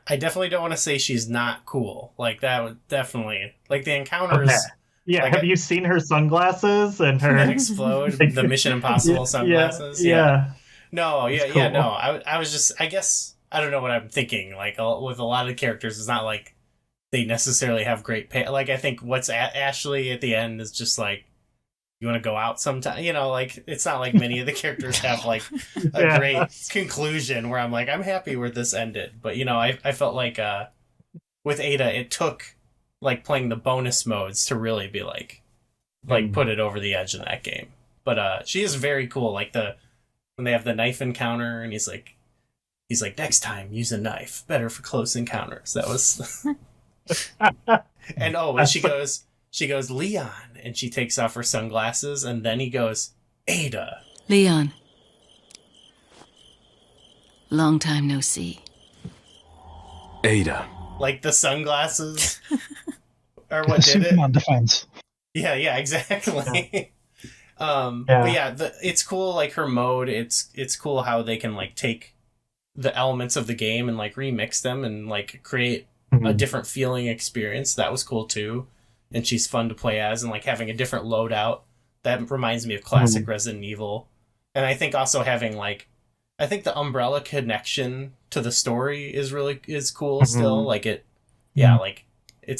I definitely don't want to say she's not cool. Like that would definitely like the encounters. Okay. Yeah, like, have you seen her sunglasses and her that explode? The Mission Impossible sunglasses. Yeah. No, It's yeah, cool. no. I was just, I guess, I don't know what I'm thinking. Like with a lot of characters, it's not like they necessarily have great pay. Like I think what's Ashley at the end is just like, you want to go out sometime, like it's not like many of the characters have like a great conclusion where I'm like, I'm happy where this ended. But I felt like with Ada, it took like playing the bonus modes to really be like put it over the edge in that game. But she is very cool. Like when they have the knife encounter and he's like next time use a knife, better for close encounters. That was and when she goes Leon, and she takes off her sunglasses, and then he goes Ada. Leon. Long time no see. Ada. Like the sunglasses are what did Superman it. defense. Yeah, exactly. Yeah. But yeah, it's cool. Like her mode, it's cool how they can like take the elements of the game and like remix them and like create a different feeling experience. That was cool too. And she's fun to play as, and like having a different loadout. That reminds me of classic Resident Evil. And I think also having the Umbrella connection to the story is cool still. Like it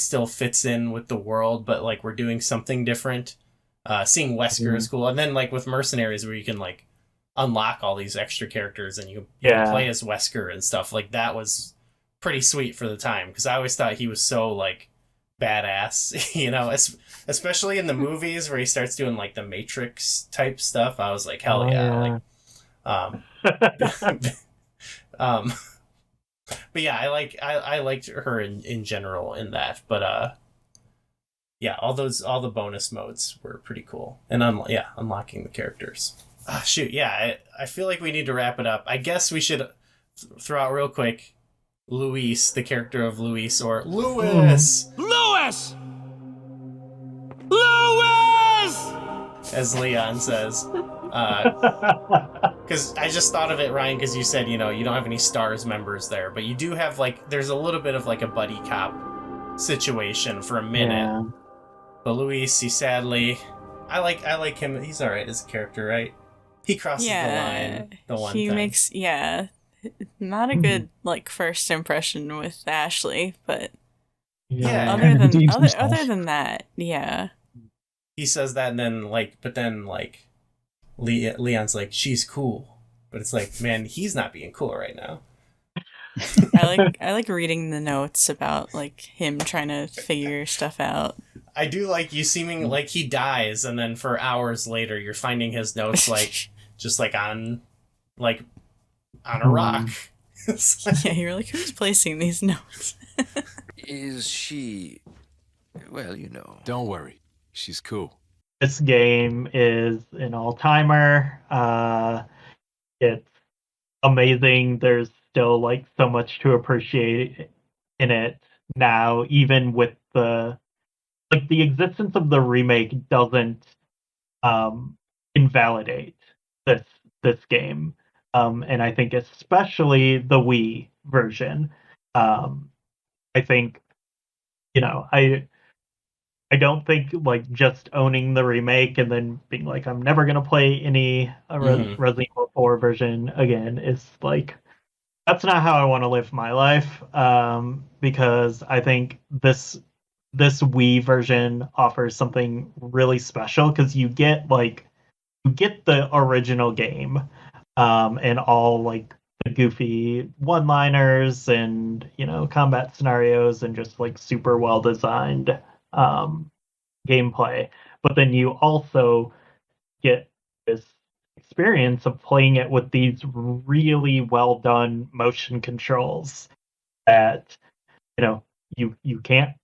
still fits in with the world, but like we're doing something different. Seeing Wesker is cool. And then like with Mercenaries where you can like unlock all these extra characters and you can play as Wesker and stuff, like that was pretty sweet for the time, because I always thought he was so like badass, especially in the movies where he starts doing like the Matrix type stuff. I was like, hell yeah. But yeah, I liked her in general in that, but all the bonus modes were pretty cool, and unlocking the characters. I feel like we need to wrap it up. I guess we should throw out real quick Luis, the character of Luis, or Louis! Louis! As Leon says. Because I just thought of it, Ryan, because you said, you don't have any STARS members there, but you do have, like, there's a little bit of, like, a buddy cop situation for a minute. Yeah. But Luis, he sadly... I like him. He's alright as a character, right? He crosses the line the one time. He makes, Not a good like first impression with Ashley, but Yeah. other than that, yeah. He says that, and then Leon's like, she's cool, but it's like, man, he's not being cool right now. I like reading the notes about like him trying to figure stuff out. I do like you seeming like he dies, and then for hours later you're finding his notes like just like on a rock. Yeah, you're like, who's placing these notes? Is she... Well, you know. Don't worry. She's cool. This game is an all-timer. It's amazing. There's still like so much to appreciate in it now, even with the existence of the remake doesn't invalidate this game. And I think especially the Wii version. I think, I don't think like just owning the remake and then being like, I'm never going to play any Resident Evil 4 version again is like, that's not how I want to live my life. Because I think this Wii version offers something really special because you get the original game, and all like the goofy one-liners and combat scenarios and just like super well designed gameplay. But then you also get this experience of playing it with these really well done motion controls that you can't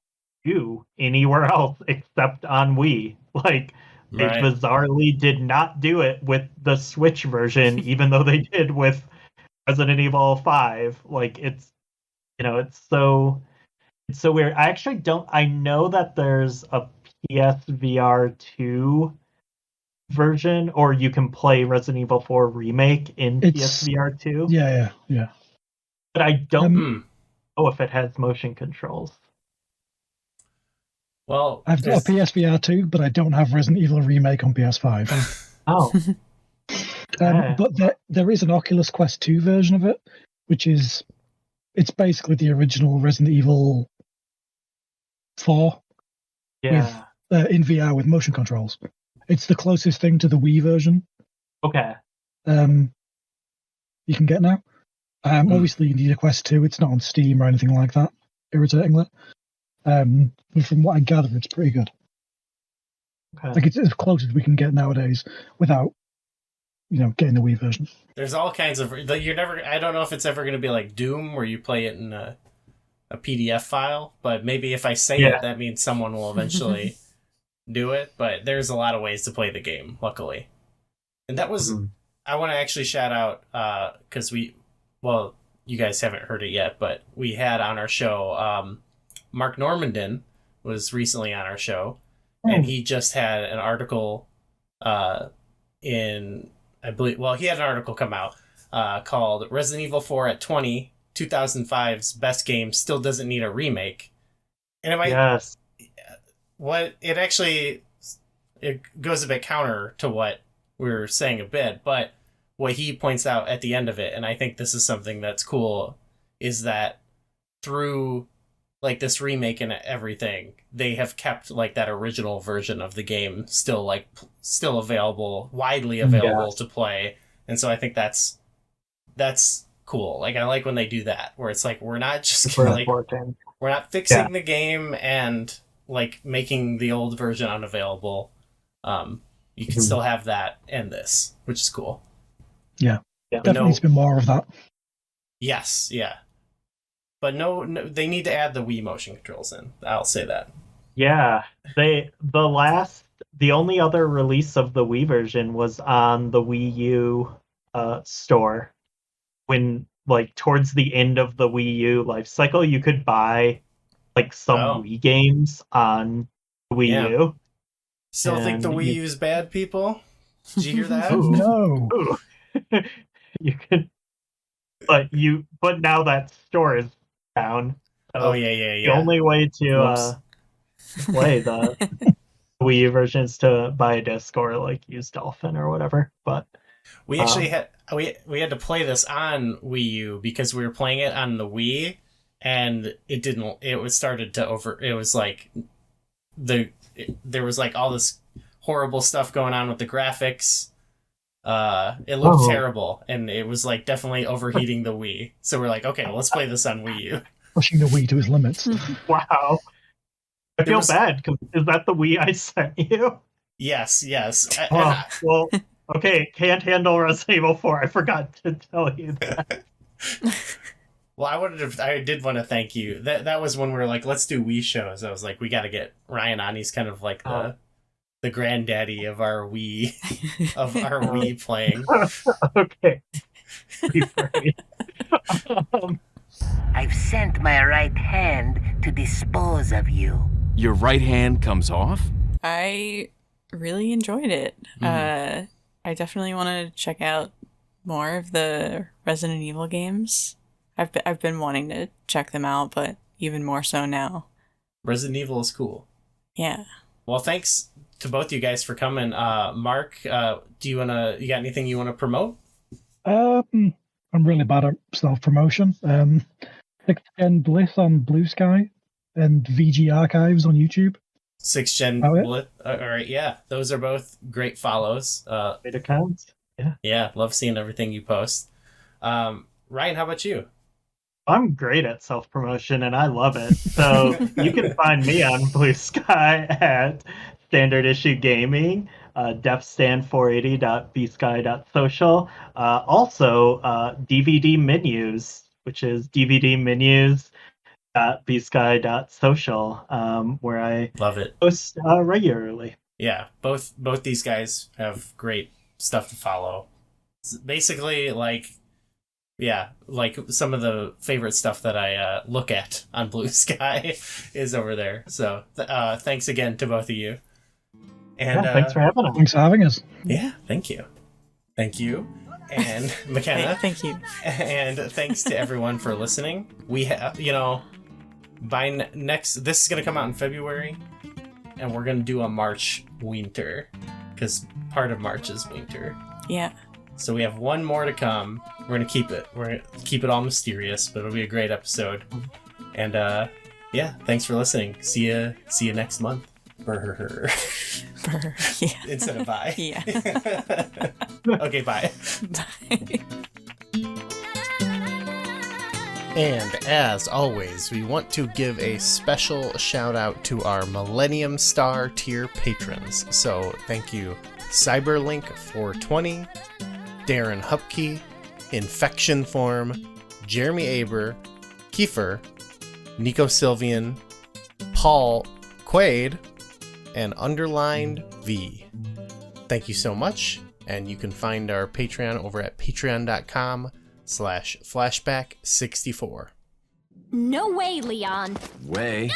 do anywhere else except on Wii. Like they bizarrely did not do it with the Switch version, even though they did with Resident Evil 5. Like it's so weird. I know that there's a PSVR 2 version, or you can play Resident Evil 4 Remake in PSVR 2. Yeah. But I don't know if it has motion controls. Well, I've got a PSVR 2, but I don't have Resident Evil Remake on PS5. Oh. But there is an Oculus Quest 2 version of it, which is it's basically the original Resident Evil 4 with in VR with motion controls. It's the closest thing to the Wii version. Okay. You can get now. Obviously, you need a Quest 2. It's not on Steam or anything like that, irritatingly. But from what I gather, it's pretty good. Okay. Like it's as close as we can get nowadays without, getting the Wii version. There's all kinds of I don't know if it's ever going to be like Doom where you play it in a PDF file, but maybe if I say it, that means someone will eventually do it. But there's a lot of ways to play the game, luckily. And that was I want to actually shout out because you guys haven't heard it yet, but we had on our show. Mark Normandin was recently on our show, and he just had an article he had an article come out called Resident Evil 4 at 2005's best game still doesn't need a remake. And it goes a bit counter to what we were saying a bit, but what he points out at the end of it, and I think this is something that's cool, is that through like this remake and everything, they have kept like that original version of the game still available, widely available to play. And so I think that's cool. Like I like when they do that, where it's like we're not just we're not fixing the game and like making the old version unavailable. You can still have that and this, which is cool. Yeah. Definitely needs to be more of that. Yes, yeah. But no, they need to add the Wii motion controls in. I'll say that. Yeah, the only other release of the Wii version was on the Wii U store. When like towards the end of the Wii U life cycle, you could buy like some Wii games on Wii U. Still think the Wii U's bad, people? Did you hear that? No. You could, but now that store is down. So the only way to play the Wii U version is to buy a disc or like use Dolphin or whatever. But we actually we had to play this on Wii U because we were playing it on the Wii, and it started to it was like there was like all this horrible stuff going on with the graphics. It looked terrible, and it was like definitely overheating the Wii. So we're like, okay, well, let's play this on Wii U. Pushing the Wii to its limits. Wow. I feel bad, because is that the Wii I sent you? Yes. Well, okay, can't handle Resident Evil 4. I forgot to tell you that. Well, I did want to thank you. That was when we were like, let's do Wii shows. I was like, we got to get Ryan on. He's kind of like the granddaddy of our Wii, Wii playing. Okay. I've sent my right hand to dispose of you. Your right hand comes off? I really enjoyed it. I definitely want to check out more of the Resident Evil games. I've been wanting to check them out, but even more so now. Resident Evil is cool. Yeah. Well, thanks to both you guys for coming. Mark, you got anything you want to promote? I'm really bad at self-promotion. 6th Gen Bliss on Blue Sky and VG Archives on YouTube. 6th Gen Bliss. All right, yeah. Those are both great follows. Great accounts. Yeah. Yeah, love seeing everything you post. Ryan, how about you? I'm great at self-promotion, and I love it. So you can find me on Blue Sky at Standard Issue Gaming, defstand480.bsky.social. Also, DVD Menus, which is dvdmenus.bsky.social, where I love it. Post regularly. Yeah, both these guys have great stuff to follow. It's basically, like some of the favorite stuff that I look at on Blue Sky is over there. So thanks again to both of you. And thanks for having us. Thanks for having us. Yeah, thank you. And McKenna. Thank you. And thanks to everyone for listening. We have, by this is going to come out in February, and we're going to do a March Wiinter, because part of March is Wiinter. Yeah. So we have one more to come. We're gonna keep it all mysterious, but it'll be a great episode. And thanks for listening. See you next month. Brr. Yeah. Instead of bye. Yeah. Okay, bye. Bye. And as always, we want to give a special shout out to our Millennium Star tier patrons. So thank you, Cyberlink420, Darren Hupke, Infection Form, Jeremy Aber, Kiefer, Nico Sylvian, Paul Quaid, and Underlined V. Thank you so much, and you can find our Patreon over at patreon.com/flashback64. No way, Leon. Way.